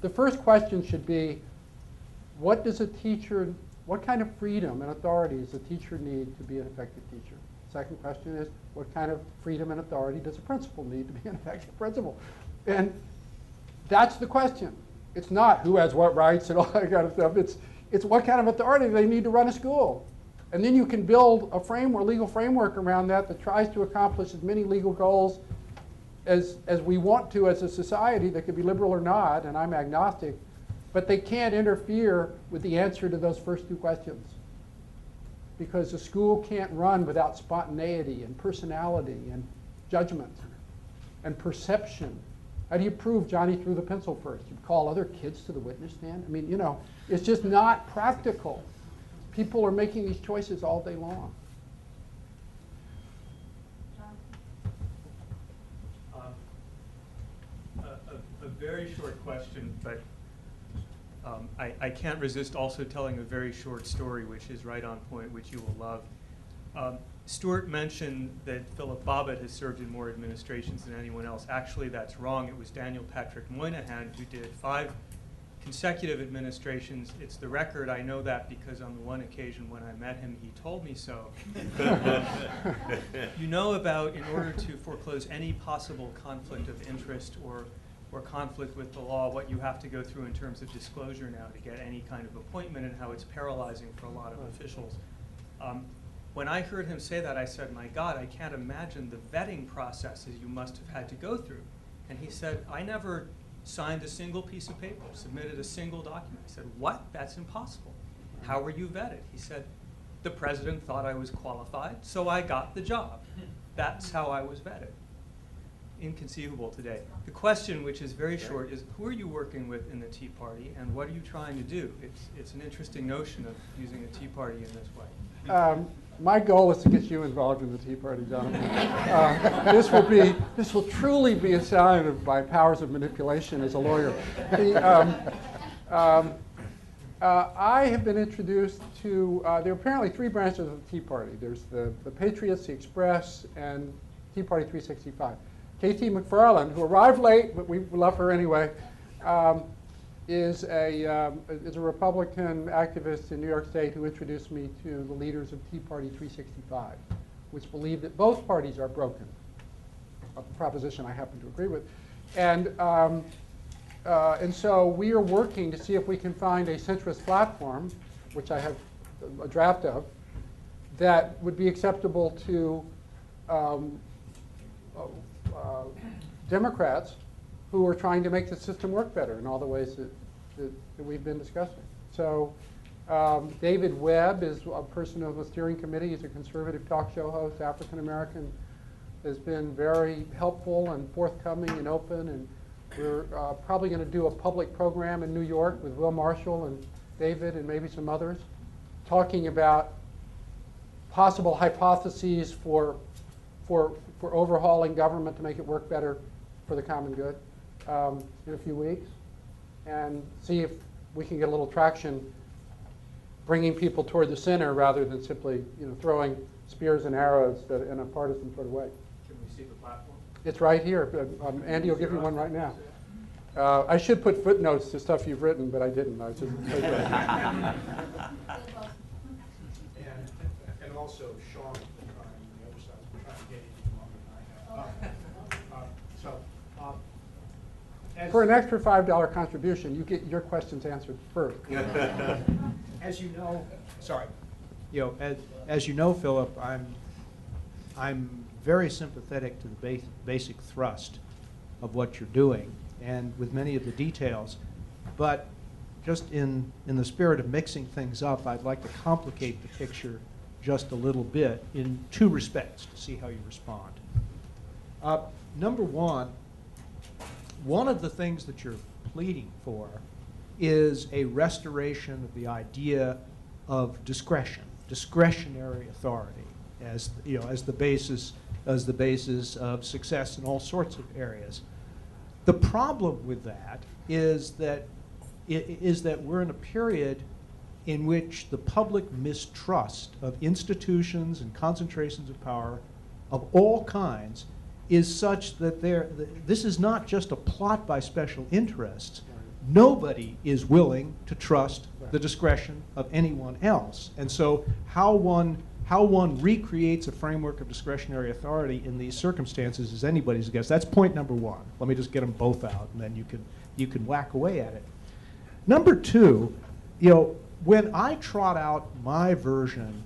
Speaker 3: The first question should be, what kind of freedom and authority does a teacher need to be an effective teacher? Second question is, what kind of freedom and authority does a principal need to be an effective principal? And that's the question. It's not who has what rights and all that kind of stuff. It's what kind of authority they need to run a school. And then you can build a framework, legal framework around that that tries to accomplish as many legal goals as we want to as a society that could be liberal or not, and I'm agnostic, but they can't interfere with the answer to those first two questions. Because the school can't run without spontaneity and personality and judgment and perception. How do you prove Johnny threw the pencil first? You call other kids to the witness stand? I mean, you know, it's just not practical. People are making these choices all day long.
Speaker 9: A very short question, but I can't resist also telling a very short story, which is right on point, which you will love. Stuart mentioned that Philip Bobbitt has served in more administrations than anyone else. Actually, that's wrong. It was Daniel Patrick Moynihan who did 5 consecutive administrations. It's the record. I know that because on the one occasion when I met him, he told me so. You know about, in order to foreclose any possible conflict of interest or conflict with the law, what you have to go through in terms of disclosure now to get any kind of appointment, and how it's paralyzing for a lot of officials. When I heard him say that, I said, my God, I can't imagine the vetting processes you must have had to go through. And he said, I never signed a single piece of paper, submitted a single document. I said, what? That's impossible. How were you vetted? He said, the president thought I was qualified, so I got the job. That's how I was vetted. Inconceivable today. The question, which is very short, is who are you working with in the Tea Party, and what are you trying to do? It's an interesting notion of using a Tea Party in this way.
Speaker 3: My goal is to get you involved in the Tea Party, Jonathan. This will truly be a sign of my powers of manipulation as a lawyer. I have been introduced to, there are apparently 3 branches of the Tea Party. There's the Patriots, the Express, and Tea Party 365. K.T. McFarland, who arrived late, but we love her anyway, is a Republican activist in New York State who introduced me to the leaders of Tea Party 365, which believe that both parties are broken, a proposition I happen to agree with. And so we are working to see if we can find a centrist platform, which I have a draft of, that would be acceptable to Democrats who are trying to make the system work better in all the ways that we've been discussing. So David Webb is a person of the steering committee. He's a conservative talk show host, African-American, has been very helpful and forthcoming and open. And we're probably going to do a public program in New York with Will Marshall and David and maybe some others, talking about possible hypotheses for overhauling government to make it work better for the common good in a few weeks, and see if we can get a little traction bringing people toward the center rather than simply throwing spears and arrows in a partisan sort of way.
Speaker 9: Can we see the platform?
Speaker 3: It's right here. Andy will give you one right now. I should put footnotes to stuff you've written, but I didn't. I was just
Speaker 6: And also Sean on the other side is trying to get even longer than I have.
Speaker 3: For an extra $5 contribution, you get your questions answered first.
Speaker 6: As you know, as you know, Philip, I'm very sympathetic to the basic thrust of what you're doing, and with many of the details. But just in the spirit of mixing things up, I'd like to complicate the picture just a little bit in 2 respects to see how you respond. Number one of the things that you're pleading for is a restoration of the idea of discretionary authority as the basis of success in all sorts of areas. The problem with that is that we're in a period in which the public mistrust of institutions and concentrations of power of all kinds is such that this is not just a plot by special interests. Nobody is willing to trust the discretion of anyone else. And so how one recreates a framework of discretionary authority in these circumstances is anybody's guess. That's point number 1. Let me just get them both out, and then you can whack away at it. Number 2, when I trot out my version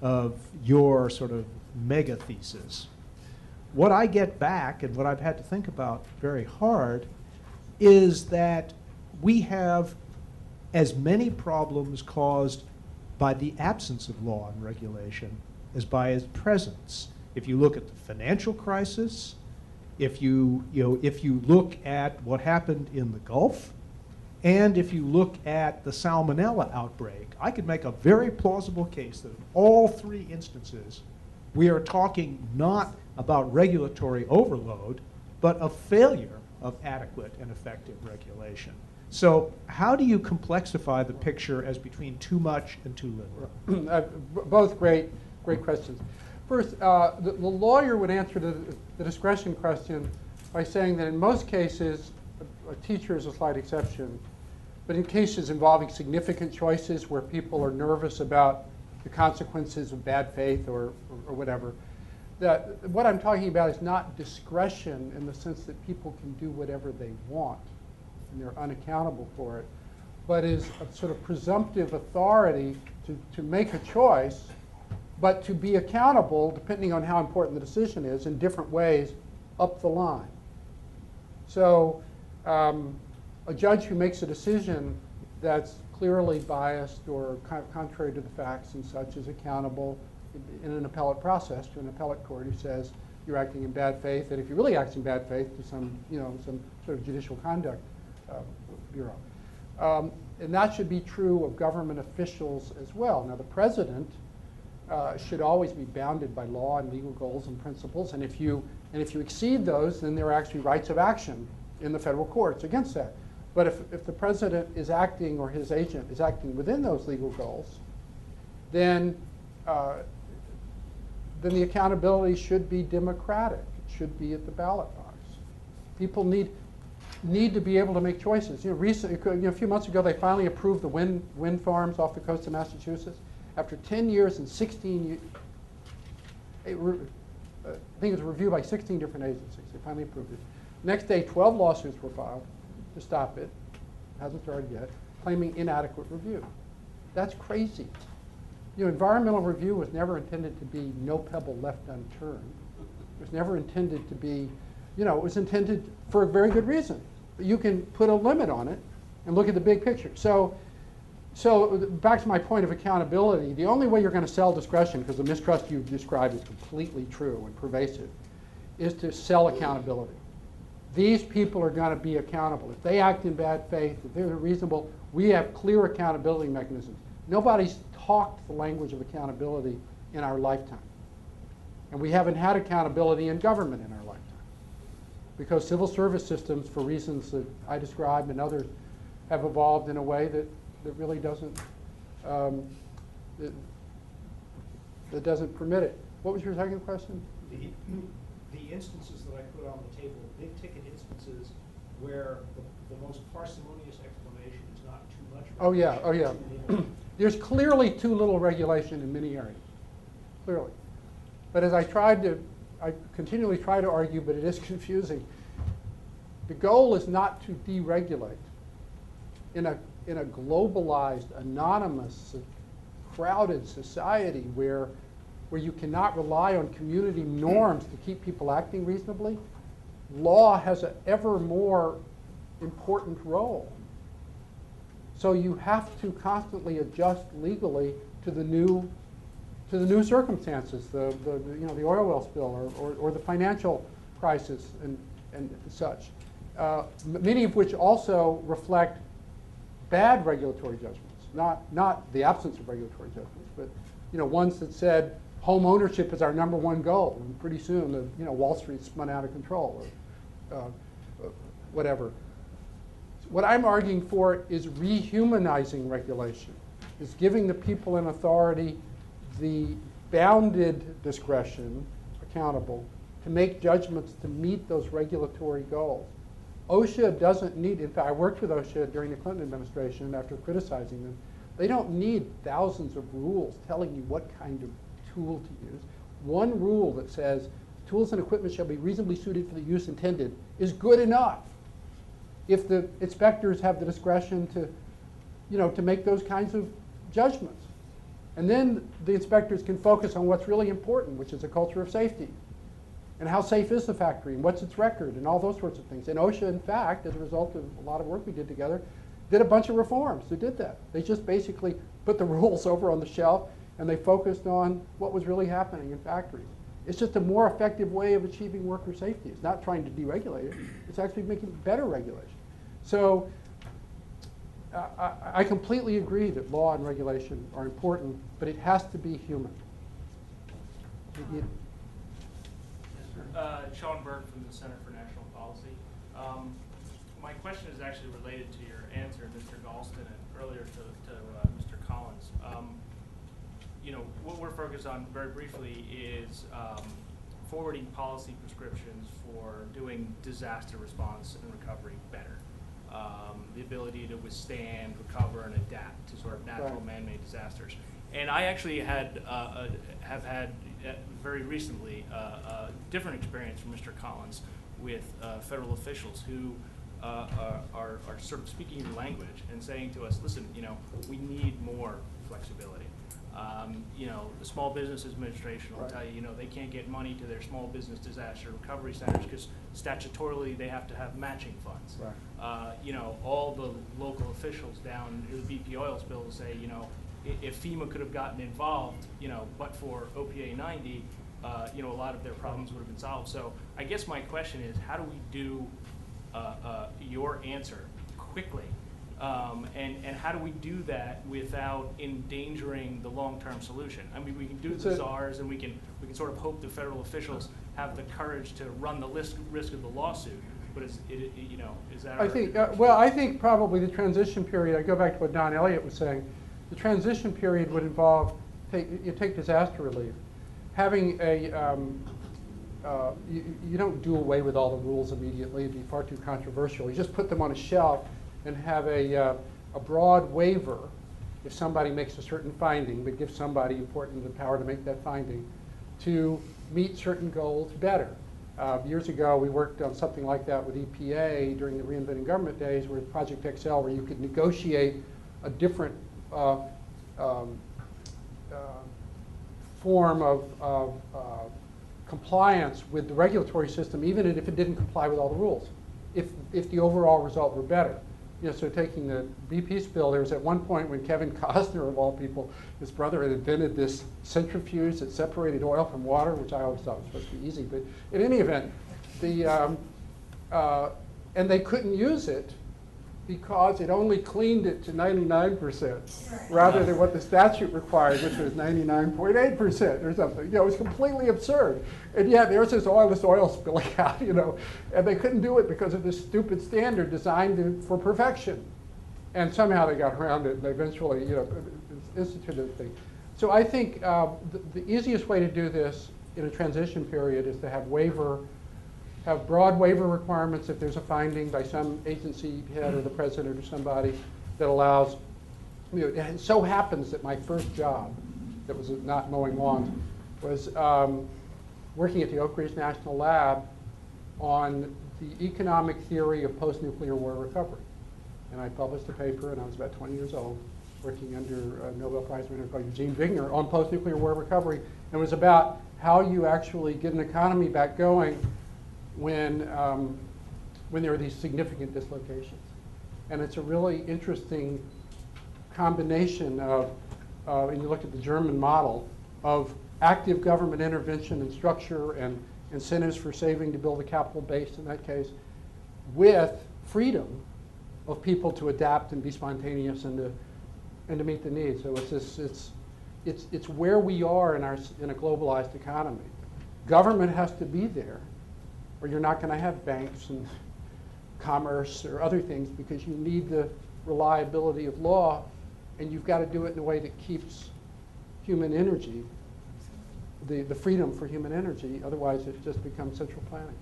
Speaker 10: of your sort of mega thesis. What I get back, and what I've had to think about very hard, is that we have as many problems caused by the absence of law and regulation as by its presence. If you look at the financial crisis, if you look at what happened in the Gulf, and if you look at the salmonella outbreak, I could make a very plausible case that in all three instances, we are talking not about regulatory overload, but a failure of adequate and effective regulation. So how do you complexify the picture as between too much and too little?
Speaker 3: Both great questions. First, the lawyer would answer the discretion question by saying that in most cases, a teacher is a slight exception, but in cases involving significant choices where people are nervous about the consequences of bad faith or whatever, that what I'm talking about is not discretion in the sense that people can do whatever they want and they're unaccountable for it, but is a sort of presumptive authority to make a choice, but to be accountable, depending on how important the decision is, in different ways up the line. So a judge who makes a decision that's clearly biased or contrary to the facts and such is accountable in an appellate process to an appellate court who says you're acting in bad faith, and if you really act in bad faith, to some sort of judicial conduct bureau. And that should be true of government officials as well. Now, the president should always be bounded by law and legal goals and principles, and if you exceed those, then there are actually rights of action in the federal courts against that. But if the president is acting, or his agent is acting within those legal goals, then the accountability should be democratic. It should be at the ballot box. People need to be able to make choices. A few months ago, they finally approved the wind farms off the coast of Massachusetts. After 10 years and 16 years, I think it was reviewed by 16 different agencies. They finally approved it. Next day, 12 lawsuits were filed to stop it. Hasn't started yet, claiming inadequate review. That's crazy. Environmental review was never intended to be no pebble left unturned. It was never intended to be, it was intended for a very good reason. But you can put a limit on it and look at the big picture. So back to my point of accountability, the only way you're going to sell discretion, because the mistrust you've described is completely true and pervasive, is to sell accountability. These people are going to be accountable. If they act in bad faith, if they're reasonable, we have clear accountability mechanisms. Nobody's talked the language of accountability in our lifetime. And we haven't had accountability in government in our lifetime. Because civil service systems, for reasons that I described and others, have evolved in a way that really doesn't that doesn't permit it. What was your second question?
Speaker 10: The instances that I put on the table, big ticket instances where the most parsimonious explanation is not too much.
Speaker 3: Oh yeah. There's clearly too little regulation in many areas, clearly. But as I continually try to argue, but it is confusing, the goal is not to deregulate. In a globalized, anonymous, crowded society where you cannot rely on community norms to keep people acting reasonably, law has an ever more important role. So you have to constantly adjust legally to the new circumstances, the oil well spill or the financial crisis and such, many of which also reflect bad regulatory judgments, not the absence of regulatory judgments, but ones that said home ownership is our number one goal, and pretty soon Wall Street spun out of control or whatever. What I'm arguing for is rehumanizing regulation, is giving the people in authority the bounded discretion, accountable, to make judgments to meet those regulatory goals. OSHA doesn't need, in fact, I worked with OSHA during the Clinton administration after criticizing them. They don't need thousands of rules telling you what kind of tool to use. One rule that says tools and equipment shall be reasonably suited for the use intended is good enough. If the inspectors have the discretion to make those kinds of judgments. And then the inspectors can focus on what's really important, which is a culture of safety. And how safe is the factory, and what's its record, and all those sorts of things. And OSHA, in fact, as a result of a lot of work we did together, did a bunch of reforms that did that. They just basically put the rules over on the shelf, and they focused on what was really happening in factories. It's just a more effective way of achieving worker safety. It's not trying to deregulate it. It's actually making better regulation. So I completely agree that law and regulation are important, but it has to be human.
Speaker 11: Sean Burke from the Center for National Policy. My question is actually related to your answer, Mr. Galston, and earlier to Mr. Collins. You know, what we're focused on very briefly is forwarding policy prescriptions for doing disaster response and recovery better. The ability to withstand, recover, and adapt to sort of natural man-made disasters. And I actually have had very recently a different experience from Mr. Collins with federal officials who are sort of speaking your language and saying to us, listen, you know, we need more flexibility. You know, the Small Business Administration will tell you, you know, they can't get money to their small business disaster recovery centers because statutorily they have to have matching funds. You know, all the local officials down in the BP oil spill will say, you know, if FEMA could have gotten involved, you know, but for OPA 90, you know, a lot of their problems would have been solved. So I guess my question is, how do we do your answer quickly? And how do we do that without endangering the long-term solution? I mean, we can do the czars, and we can sort of hope the federal officials have the courage to run the risk of the lawsuit. But is it, you know, is that?
Speaker 3: I think well, I think probably the transition period. I go back to what Don Elliott was saying. The transition period would involve take disaster relief, having a you don't do away with all the rules immediately. It'd be far too controversial. You just put them on a shelf and have a broad waiver if somebody makes a certain finding, but give somebody important the power to make that finding to meet certain goals better. Years ago, we worked on something like that with EPA during the Reinventing Government days with Project XL, where you could negotiate a different form of compliance with the regulatory system, even if it didn't comply with all the rules, if the overall result were better. You know, so taking the BP spill, there was at one point when Kevin Costner, of all people, his brother, had invented this centrifuge that separated oil from water, which I always thought was supposed to be easy. But in any event, and they couldn't use it because it only cleaned it to 99% rather than what the statute required, which was 99.8% or something. You know, it was completely absurd. And yet there's this oil spilling out, you know, and they couldn't do it because of this stupid standard designed for perfection. And somehow they got around it and they eventually, you know, instituted the thing. So I think the easiest way to do this in a transition period is to have broad waiver requirements if there's a finding by some agency head or the president or somebody that allows, you know, it so happens that my first job, that was not mowing lawns, was working at the Oak Ridge National Lab on the economic theory of post-nuclear war recovery. And I published a paper, and I was about 20 years old, working under a Nobel Prize winner called Eugene Wigner on post-nuclear war recovery. And it was about how you actually get an economy back going when there are these significant dislocations. And it's a really interesting combination of, and you look at the German model, of active government intervention and structure and incentives for saving to build a capital base in that case, with freedom of people to adapt and be spontaneous and to meet the needs. So it's where we are in a globalized economy. Government has to be there, or you're not going to have banks and commerce or other things, because you need the reliability of law, and you've got to do it in a way that keeps human energy, the freedom for human energy. Otherwise, it just becomes central planning.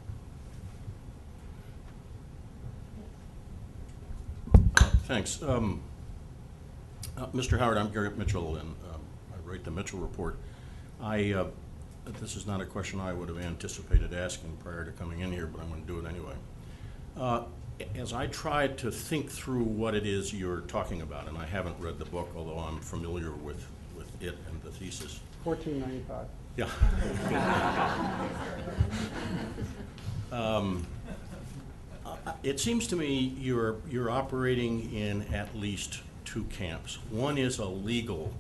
Speaker 12: Thanks. Mr. Howard, I'm Garrett Mitchell, and I write the Mitchell Report. This is not a question I would have anticipated asking prior to coming in here, but I'm going to do it anyway. As I tried to think through what it is you're talking about, and I haven't read the book, although I'm familiar with it and the thesis.
Speaker 3: $14.95.
Speaker 12: Yeah. It seems to me you're operating in at least two camps. One is a legal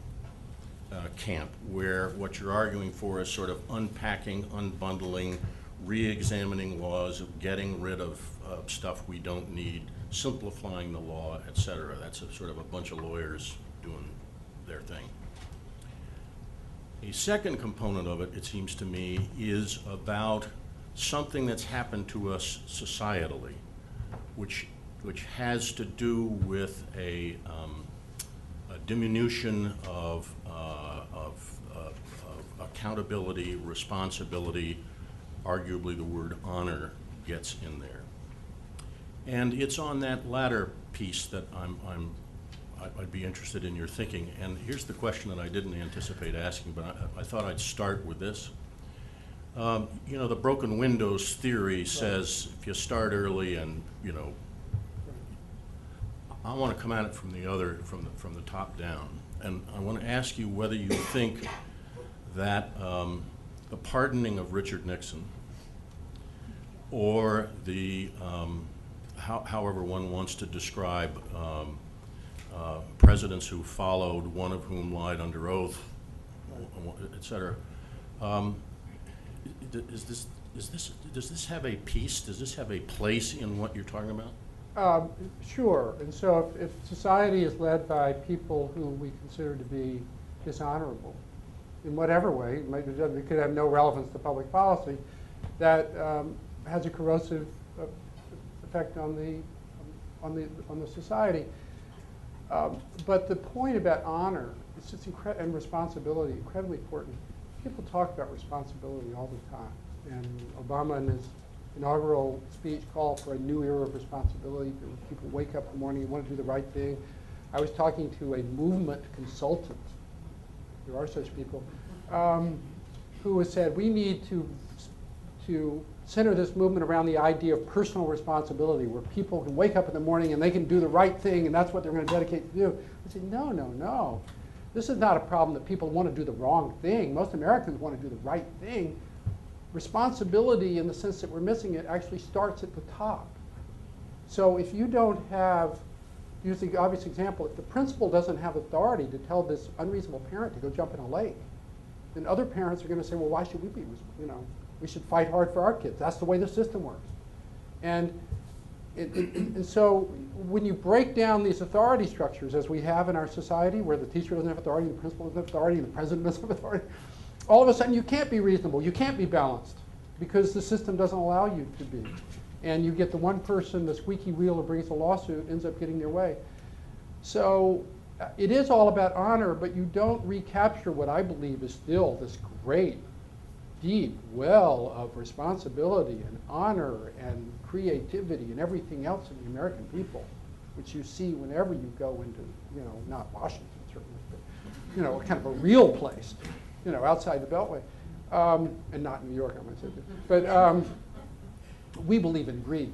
Speaker 12: camp, where what you're arguing for is sort of unpacking, unbundling, re-examining laws, getting rid of stuff we don't need, simplifying the law, et cetera. That's sort of a bunch of lawyers doing their thing. A second component of it, it seems to me, is about something that's happened to us societally, which has to do with a diminution of accountability, responsibility. Arguably, the word honor gets in there, and it's on that latter piece that I'd be interested in your thinking. And here's the question that I didn't anticipate asking, but I thought I'd start with this. You know, the broken windows theory says if you start early and, you know, I want to come at it from the top down. And I want to ask you whether you think that the pardoning of Richard Nixon, or the, however one wants to describe presidents who followed, one of whom lied under oath, et cetera, does this have a piece? Does this have a place in what you're talking about?
Speaker 3: Sure. And so if society is led by people who we consider to be dishonorable, in whatever way, it could have no relevance to public policy, that has a corrosive effect on the society. But the point about honor is just and responsibility, incredibly important. People talk about responsibility all the time. And Obama in his inaugural speech called for a new era of responsibility. People wake up in the morning and want to do the right thing. I was talking to a movement consultant, there are such people, who has said we need to center this movement around the idea of personal responsibility, where people can wake up in the morning and they can do the right thing, and that's what they're going to dedicate to do. I said, no, no, no. This is not a problem that people want to do the wrong thing. Most Americans want to do the right thing. Responsibility, in the sense that we're missing it, actually starts at the top. So if you don't have, use the obvious example, if the principal doesn't have authority to tell this unreasonable parent to go jump in a lake, then other parents are going to say, well, why should we be, you know, we should fight hard for our kids. That's the way the system works. And so when you break down these authority structures, as we have in our society, where the teacher doesn't have authority, the principal doesn't have authority, and the president doesn't have authority, all of a sudden you can't be reasonable, you can't be balanced, because the system doesn't allow you to be. And you get the one person, the squeaky wheel who brings a lawsuit, ends up getting their way. So it is all about honor, but you don't recapture what I believe is still this great, deep well of responsibility and honor and creativity and everything else in the American people, which you see whenever you go into, you know, not Washington certainly, but, you know, kind of a real place, you know, outside the Beltway, and not New York, I might say. But we believe in greed.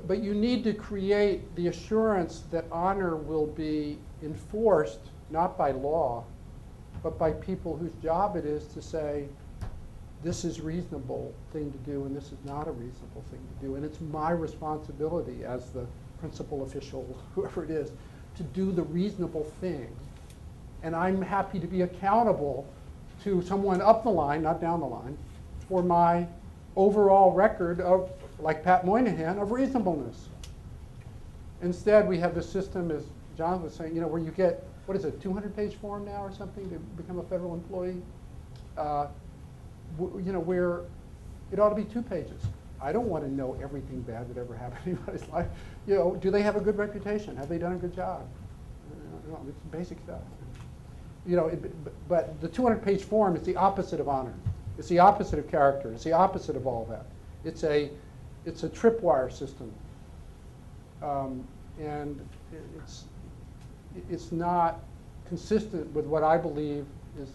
Speaker 3: But you need to create the assurance that honor will be enforced not by law, but by people whose job it is to say, this is a reasonable thing to do and this is not a reasonable thing to do. And it's my responsibility as the principal official, whoever it is, to do the reasonable thing. And I'm happy to be accountable to someone up the line, not down the line, for my overall record of, like Pat Moynihan, of reasonableness. Instead, we have this system, as John was saying, you know, where you get, what is it, 200-page form now or something to become a federal employee? You know, where it ought to be 2 pages. I don't want to know everything bad that ever happened in anybody's life. You know, do they have a good reputation? Have they done a good job? You know, it's basic stuff. You know, but the 200-page form is the opposite of honor. It's the opposite of character. It's the opposite of all that. It's a tripwire system, and it's not consistent with what I believe is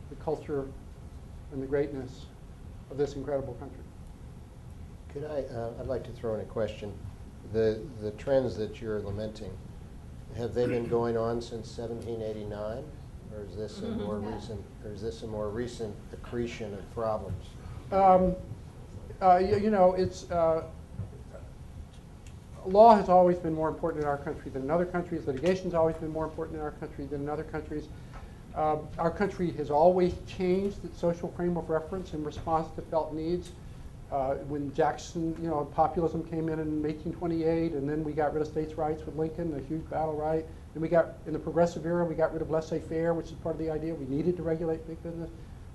Speaker 3: the culture and the greatness of this incredible country.
Speaker 2: Could I'd like to throw in a question. The trends that you're lamenting have they been going on since 1789, or is this a more recent, or is this a more recent accretion of problems?
Speaker 3: You know, it's law has always been more important in our country than in other countries. Litigation has always been more important in our country than in other countries. Our country has always changed its social frame of reference in response to felt needs. When Jackson, you know, populism came in 1828, and then we got rid of states' rights with Lincoln, a huge battle, right? Then we got, in the progressive era, we got rid of laissez-faire, which is part of the idea. We needed to regulate big business.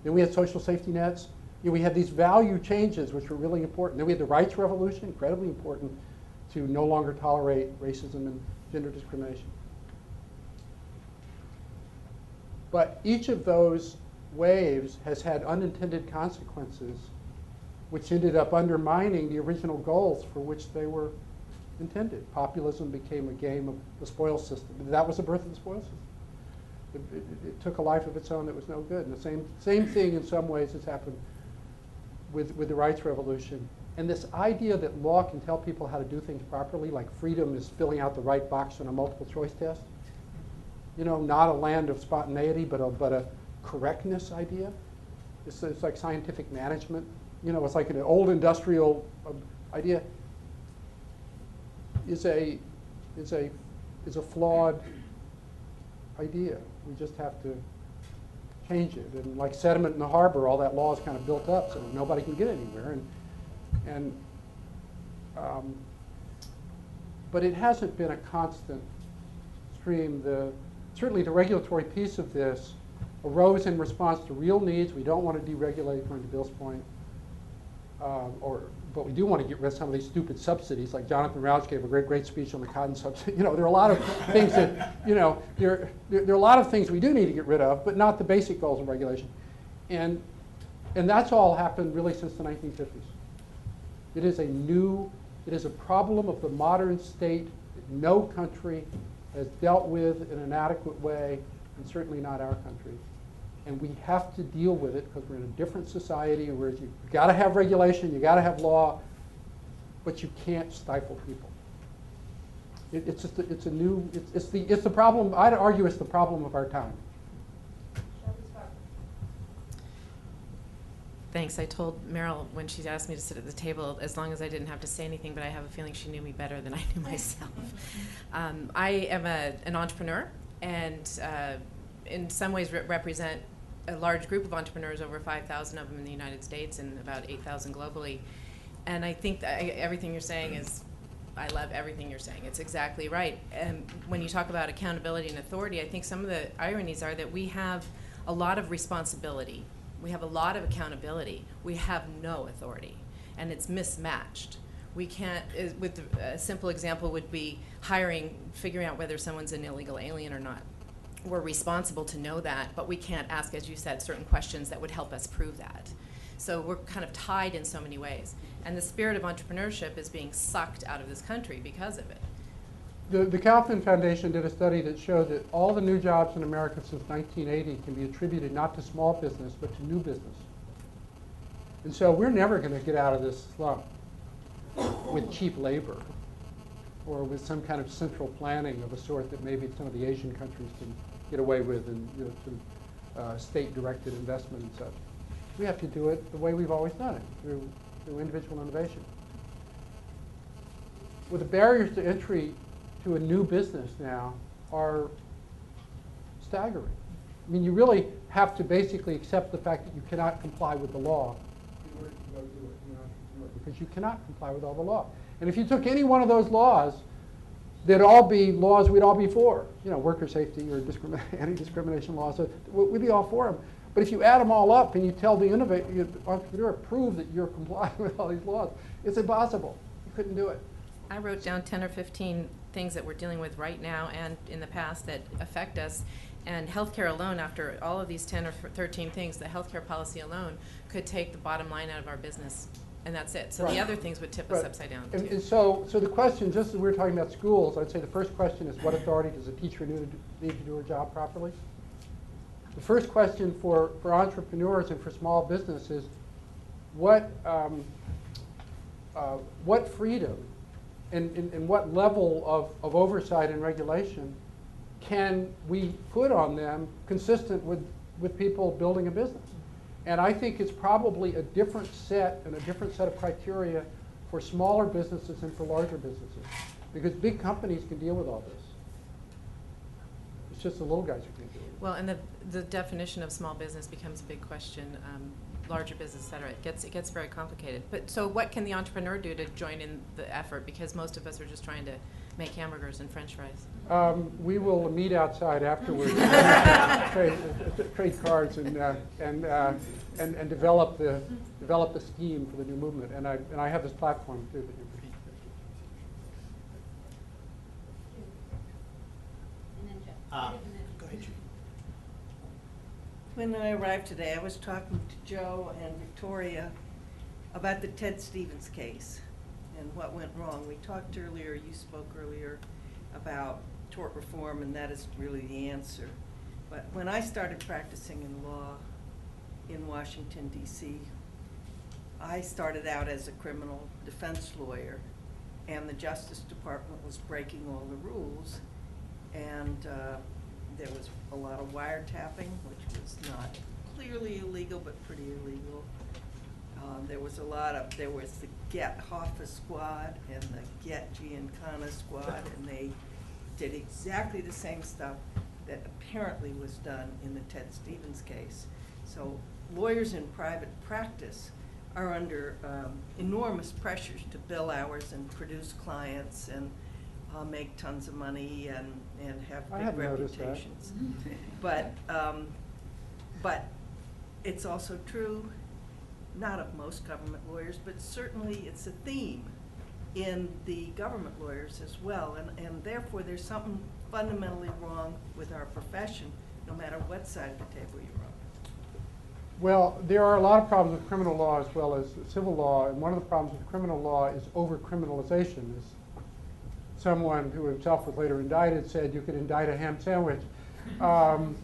Speaker 3: Then we had social safety nets. You know, we had these value changes, which were really important. Then we had the rights revolution, incredibly important, to no longer tolerate racism and gender discrimination. But each of those waves has had unintended consequences which ended up undermining the original goals for which they were intended. Populism became a game of the spoils system. That was the birth of the spoils system. It took a life of its own that was no good. And the same thing in some ways has happened with the rights revolution. And this idea that law can tell people how to do things properly, like freedom is filling out the right box on a multiple choice test. You know, not a land of spontaneity, but a correctness idea. It's like scientific management. You know, it's like an old industrial idea. Is a flawed idea. We just have to change it. And like sediment in the harbor, all that law is kind of built up, so nobody can get anywhere. But it hasn't been a constant stream. Certainly the regulatory piece of this arose in response to real needs. We don't want to deregulate, going to Bill's point. But we do want to get rid of some of these stupid subsidies. Like Jonathan Rauch gave a great speech on the cotton subsidy. You know, there are a lot of things that, you know, there are a lot of things we do need to get rid of, but not the basic goals of regulation. And that's all happened really since the 1950s. It is a problem of the modern state that no country has dealt with in an adequate way, and certainly not our country. And we have to deal with it because we're in a different society where you've got to have regulation, you've got to have law, but you can't stifle people. It's the problem. I'd argue it's the problem of our time.
Speaker 13: Thanks. I told Meryl when she asked me to sit at the table, as long as I didn't have to say anything, but I have a feeling she knew me better than I knew myself. I am an entrepreneur, and in some ways represent a large group of entrepreneurs, over 5,000 of them in the United States and about 8,000 globally. And I think that everything you're saying is, I love everything you're saying. It's exactly right. And when you talk about accountability and authority, I think some of the ironies are that we have a lot of responsibility. We have a lot of accountability. We have no authority, and it's mismatched. We can't, a simple example would be figuring out whether someone's an illegal alien or not. We're responsible to know that, but we can't ask, as you said, certain questions that would help us prove that. So we're kind of tied in so many ways. And the spirit of entrepreneurship is being sucked out of this country because of it.
Speaker 3: The Covington Foundation did a study that showed that all the new jobs in America since 1980 can be attributed not to small business, but to new business. And so we're never going to get out of this slump with cheap labor or with some kind of central planning of a sort that maybe some of the Asian countries can get away with, and through state-directed investment and such. We have to do it the way we've always done it, through individual innovation. Well, the barriers to entry to a new business now are staggering. I mean, you really have to basically accept the fact that you cannot comply with the law in order to go do it, because you cannot comply with all the law. And if you took any one of those laws, they'd all be laws we'd all be for. You know, worker safety or anti-discrimination laws, so we'd be all for them. But if you add them all up and you tell the entrepreneur, prove that you're complying with all these laws, it's impossible. You couldn't do it.
Speaker 13: I wrote down 10 or 15 things that we're dealing with right now and in the past that affect us. And healthcare alone, after all of these 10 or 13 things, the healthcare policy alone could take the bottom line out of our business. And that's it. So the other things would tip us upside down.
Speaker 3: And so the question, just as we were talking about schools, I'd say the first question is, what authority does a teacher need to do her job properly? The first question for entrepreneurs and for small business is, what freedom and what level of oversight and regulation can we put on them consistent with people building a business? And I think it's probably a different set and a different set of criteria for smaller businesses and for larger businesses. Because big companies can deal with all this. It's just the little guys who can't do it.
Speaker 13: Well, and the definition of small business becomes a big question. Larger business, et cetera. It gets very complicated. But so what can the entrepreneur do to join in the effort? Because most of us are just trying to make hamburgers and French fries.
Speaker 3: We will meet outside afterwards, trade cards, and develop the scheme for the new movement. And I have this platform too.
Speaker 1: Go
Speaker 14: ahead, Judy. When I arrived today, I was talking to Joe and Victoria about the Ted Stevens case and what went wrong. We talked earlier, you spoke earlier about tort reform, and that is really the answer. But when I started practicing in law in Washington, D.C., I started out as a criminal defense lawyer, and the Justice Department was breaking all the rules, and there was a lot of wiretapping, which was not clearly illegal, but pretty illegal. There was the Get Hoffa squad and the Get Giancana squad, and they did exactly the same stuff that apparently was done in the Ted Stevens case. So lawyers in private practice are under enormous pressures to bill hours and produce clients and make tons of money and have big reputations. But it's also true, not of most government lawyers, but certainly it's a theme in the government lawyers as well. And therefore, there's something fundamentally wrong with our profession, no matter what side of the table you're on.
Speaker 3: Well, there are a lot of problems with criminal law as well as civil law, and one of the problems with criminal law is over-criminalization. As someone who himself was later indicted said, you could indict a ham sandwich. So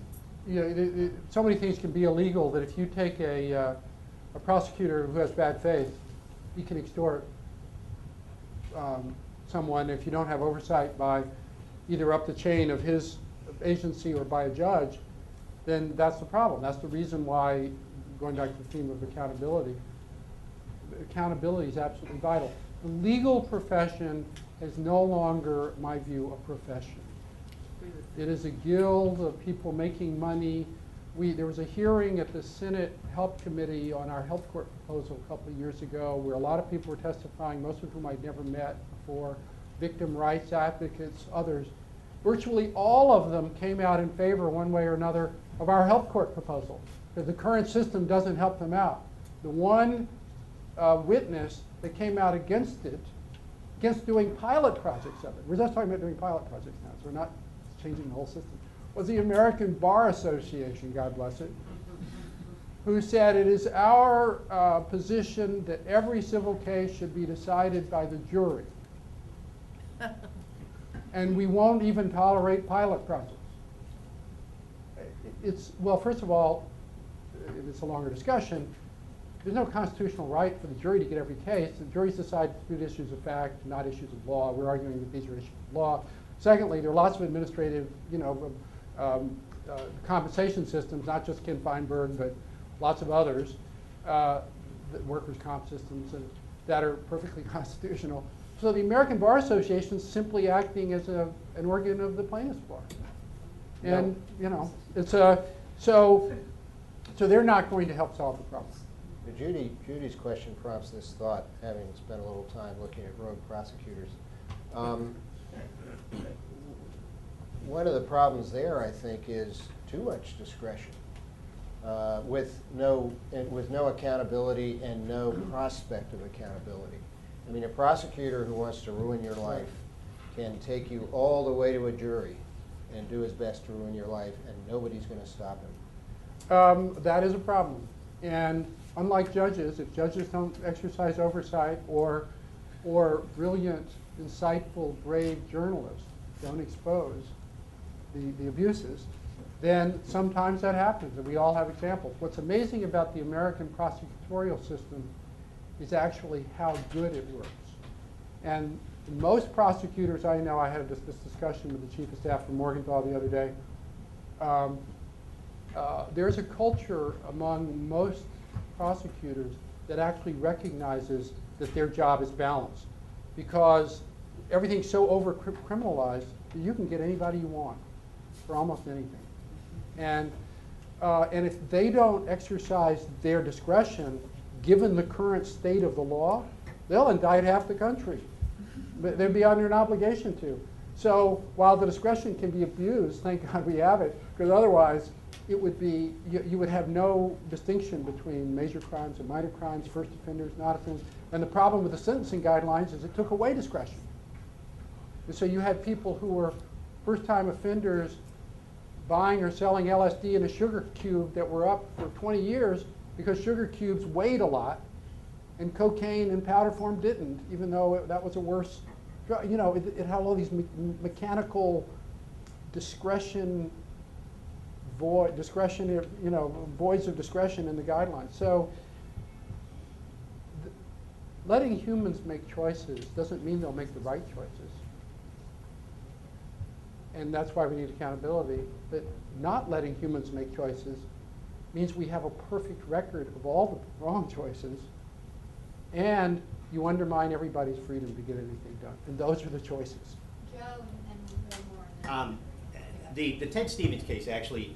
Speaker 3: many things can be illegal that if you take a prosecutor who has bad faith, he can extort someone if you don't have oversight by either up the chain of his agency or by a judge, then that's the problem. That's the reason why, going back to the theme of accountability is absolutely vital. The legal profession is no longer, in my view, a profession. It is a guild of people making money. There was a hearing at the Senate Health Committee on our health court proposal a couple of years ago where a lot of people were testifying, most of whom I'd never met before, victim rights advocates, others. Virtually all of them came out in favor, one way or another, of our health court proposal, because the current system doesn't help them out. The one witness that came out against it, against doing pilot projects of it, we're just talking about doing pilot projects now, so we're not changing the whole system, was the American Bar Association, God bless it, who said it is our position that every civil case should be decided by the jury. And we won't even tolerate pilot projects. Well, first of all, it's a longer discussion. There's no constitutional right for the jury to get every case. The juries decide good issues of fact, not issues of law. We're arguing that these are issues of law. Secondly, there are lots of administrative, compensation systems, not just Ken Feinberg, but lots of others, workers' comp systems that are perfectly constitutional. So the American Bar Association is simply acting as an organ of the plaintiff's bar. And, so they're not going to help solve the problem.
Speaker 2: Judy's question prompts this thought, having spent a little time looking at rogue prosecutors. One of the problems there, I think, is too much discretion, with no accountability and no prospect of accountability. I mean, a prosecutor who wants to ruin your life can take you all the way to a jury and do his best to ruin your life, and nobody's going to stop him.
Speaker 3: That is a problem. And unlike judges, if judges don't exercise oversight or brilliant, insightful, brave journalists don't expose the abuses, then sometimes that happens, and we all have examples. What's amazing about the American prosecutorial system is actually how good it works. And Most prosecutors I know, I had this discussion with the chief of staff from Morgenthau the other day. There's a culture among most prosecutors that actually recognizes that their job is balanced, because everything's so over-criminalized that you can get anybody you want for almost anything. And if they don't exercise their discretion, given the current state of the law, they'll indict half the country. They'd be under an obligation to. So while the discretion can be abused, thank God we have it, because otherwise it would be, you would have no distinction between major crimes and minor crimes, first offenders, not offenders. And the problem with the sentencing guidelines is it took away discretion. And so you had people who were first-time offenders buying or selling LSD in a sugar cube that were up for 20 years because sugar cubes weighed a lot and cocaine in powder form didn't, even though that was a worse drug. You know, it had all these mechanical discretion, voids of discretion in the guidelines. So letting humans make choices doesn't mean they'll make the right choices. And that's why we need accountability. But not letting humans make choices means we have a perfect record of all the wrong choices, and you undermine everybody's freedom to get anything done. And those are the choices.
Speaker 1: Joe, and then one more.
Speaker 15: The Ted Stevens case actually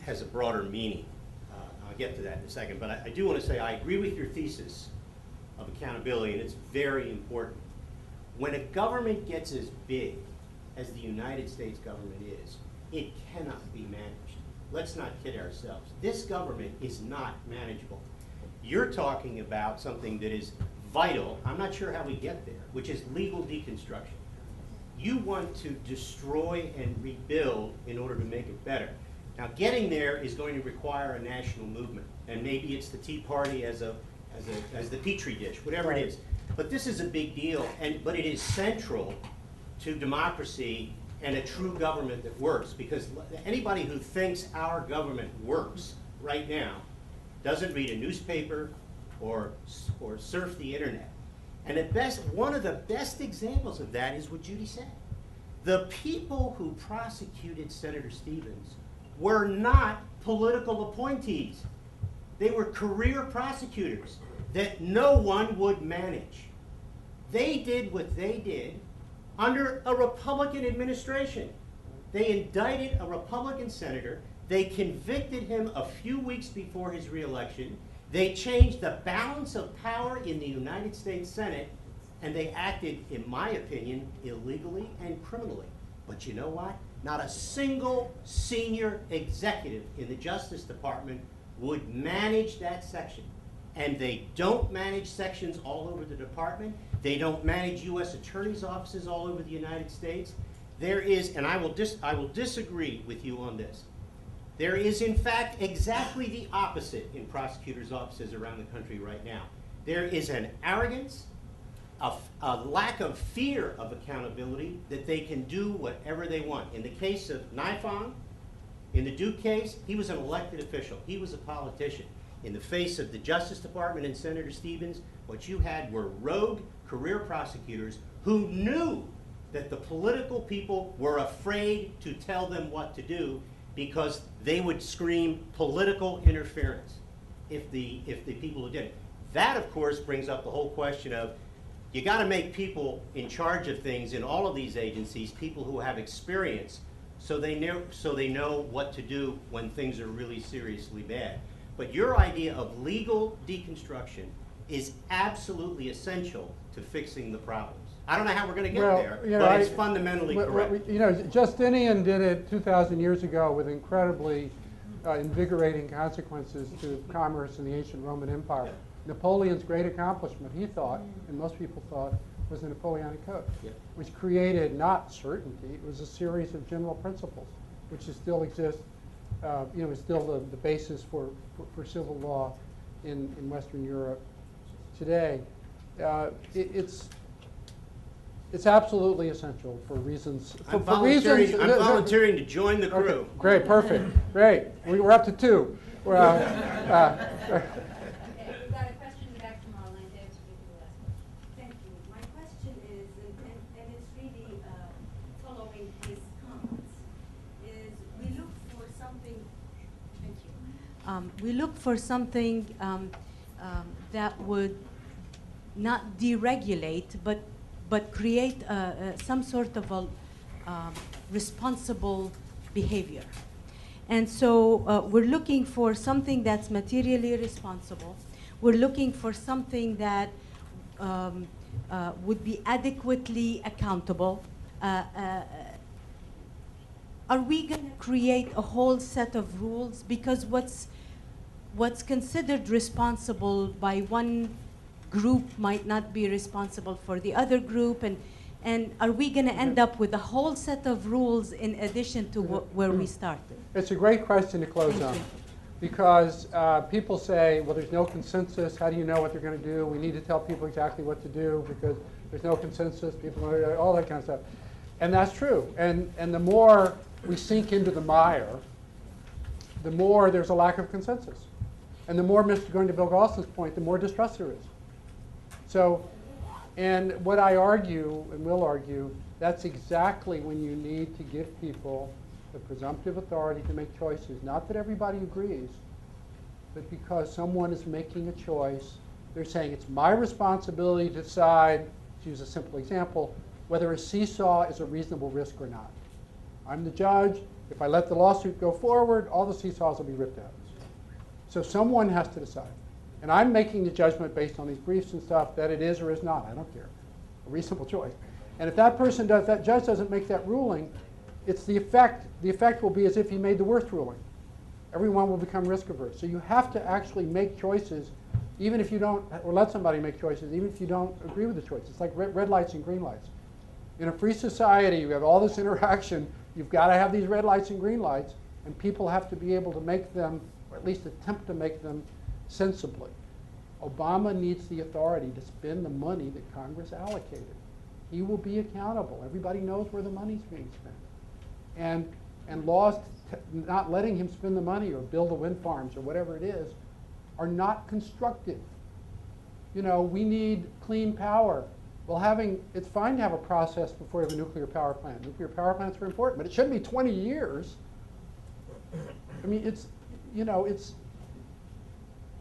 Speaker 15: has a broader meaning. I'll get to that in a second. But I do want to say I agree with your thesis of accountability, and it's very important. When a government gets as big as the United States government is, it cannot be managed. Let's not kid ourselves. This government is not manageable. You're talking about something that is vital. I'm not sure how we get there, which is legal deconstruction. You want to destroy and rebuild in order to make it better. Now, getting there is going to require a national movement, and maybe it's the Tea Party as the Petri dish, whatever it is. But this is a big deal, but it is central to democracy and a true government that works, because anybody who thinks our government works right now doesn't read a newspaper or surf the internet. And at best, one of the best examples of that is what Judy said. The people who prosecuted Senator Stevens were not political appointees. They were career prosecutors that no one would manage. They did what they did under a Republican administration. They indicted a Republican senator. They convicted him a few weeks before his reelection. They changed the balance of power in the United States Senate, and they acted, in my opinion, illegally and criminally. But you know what? Not a single senior executive in the Justice Department would manage that section. And they don't manage sections all over the department. They don't manage U.S. attorneys' offices all over the United States. There is, and I will disagree with you on this. There is, in fact, exactly the opposite in prosecutors' offices around the country right now. There is an arrogance, a lack of fear of accountability that they can do whatever they want. In the case of Nifong, in the Duke case, he was an elected official. He was a politician. In the face of the Justice Department and Senator Stevens, what you had were rogue career prosecutors who knew that the political people were afraid to tell them what to do because they would scream political interference if the people who did it. That, of course, brings up the whole question of you got to make people in charge of things in all of these agencies, people who have experience, so they know what to do when things are really seriously bad. But your idea of legal deconstruction is absolutely essential to fixing the problems. I don't know how we're going to get there, but it's fundamentally correct.
Speaker 3: You know, Justinian did it 2,000 years ago with incredibly invigorating consequences to commerce in the ancient Roman Empire. Napoleon's great accomplishment, he thought, and most people thought, was the Napoleonic Code, which created not certainty, it was a series of general principles, which still exist. Is still the basis for civil law in Western Europe today. It's absolutely essential for reasons.
Speaker 15: I'm volunteering to join the crew.
Speaker 3: Okay, great, perfect, great. We're up to 2.
Speaker 1: We've got a question back from online. David, you can do the last question.
Speaker 16: Thank you. My question is, and we look for something that would not deregulate, but create some sort of a responsible behavior. And so we're looking for something that's materially responsible. We're looking for something that would be adequately accountable. Are we going to create a whole set of rules? Because what's considered responsible by one group might not be responsible for the other group, and are we going to end up with a whole set of rules in addition to where we started?
Speaker 3: It's a great question to close on, because people say, well, there's no consensus. How do you know what they're going to do? We need to tell people exactly what to do because there's no consensus. People, all that kind of stuff. And that's true. And the more we sink into the mire, the more there's a lack of consensus. And the more, going to Bill Galston's point, the more distrust there is. So, and what I argue and will argue, that's exactly when you need to give people the presumptive authority to make choices. Not that everybody agrees, but because someone is making a choice, they're saying it's my responsibility to decide, to use a simple example, whether a seesaw is a reasonable risk or not. I'm the judge. If I let the lawsuit go forward, all the seesaws will be ripped out. So someone has to decide. And I'm making the judgment based on these briefs and stuff that it is or is not. I don't care. A reasonable choice. And if that person does, that judge doesn't make that ruling, it's the effect. The effect will be as if he made the worst ruling. Everyone will become risk averse. So you have to actually make choices, even if you don't, or let somebody make choices, even if you don't agree with the choice. It's like red lights and green lights. In a free society, you have all this interaction. You've got to have these red lights and green lights, and people have to be able to make them, or at least attempt to make them, sensibly. Obama needs the authority to spend the money that Congress allocated. He will be accountable. Everybody knows where the money's being spent. And laws not letting him spend the money or build the wind farms or whatever it is are not constructive. You know, we need clean power. Well, it's fine to have a process before you have a nuclear power plant. Nuclear power plants are important, but it shouldn't be 20 years. I mean, it's, you know, it's,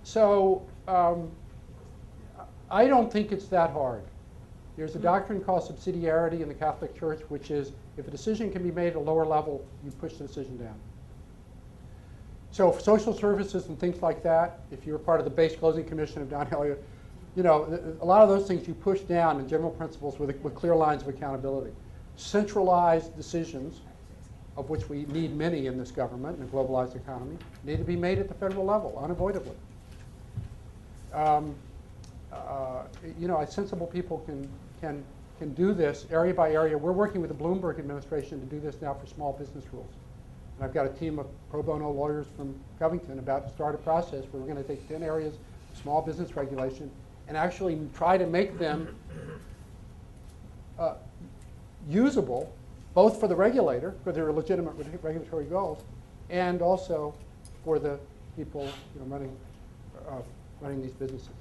Speaker 3: so I don't think it's that hard. There's a doctrine called subsidiarity in the Catholic Church, which is if a decision can be made at a lower level, you push the decision down. So for social services and things like that, if you're part of the base closing commission of Don Elliott, you know, a lot of those things you push down in general principles with clear lines of accountability. Centralized decisions, of which we need many in this government in a globalized economy, need to be made at the federal level, unavoidably. You know, sensible people can do this area by area. We're working with the Bloomberg administration to do this now for small business rules. And I've got a team of pro bono lawyers from Covington about to start a process where we're going to take 10 areas of small business regulation and actually try to make them usable, both for the regulator, for their legitimate regulatory goals, and also for the people, you know, running these businesses.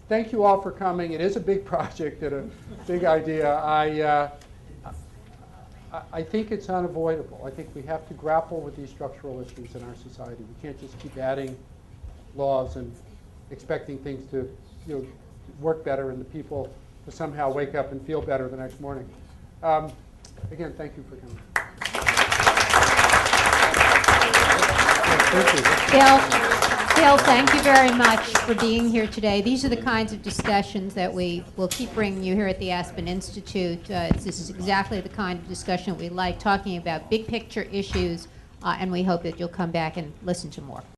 Speaker 3: Thank you all for coming. It is a big project and a big idea. I think it's unavoidable. I think we have to grapple with these structural issues in our society. We can't just keep adding laws and expecting things to, you know, work better and the people to somehow wake up and feel better the next morning. Again, thank you for coming.
Speaker 1: Bill, thank you very much for being here today. These are the kinds of discussions that we will keep bringing you here at the Aspen Institute. This is exactly the kind of discussion we like, talking about big picture issues, and we hope that you'll come back and listen to more.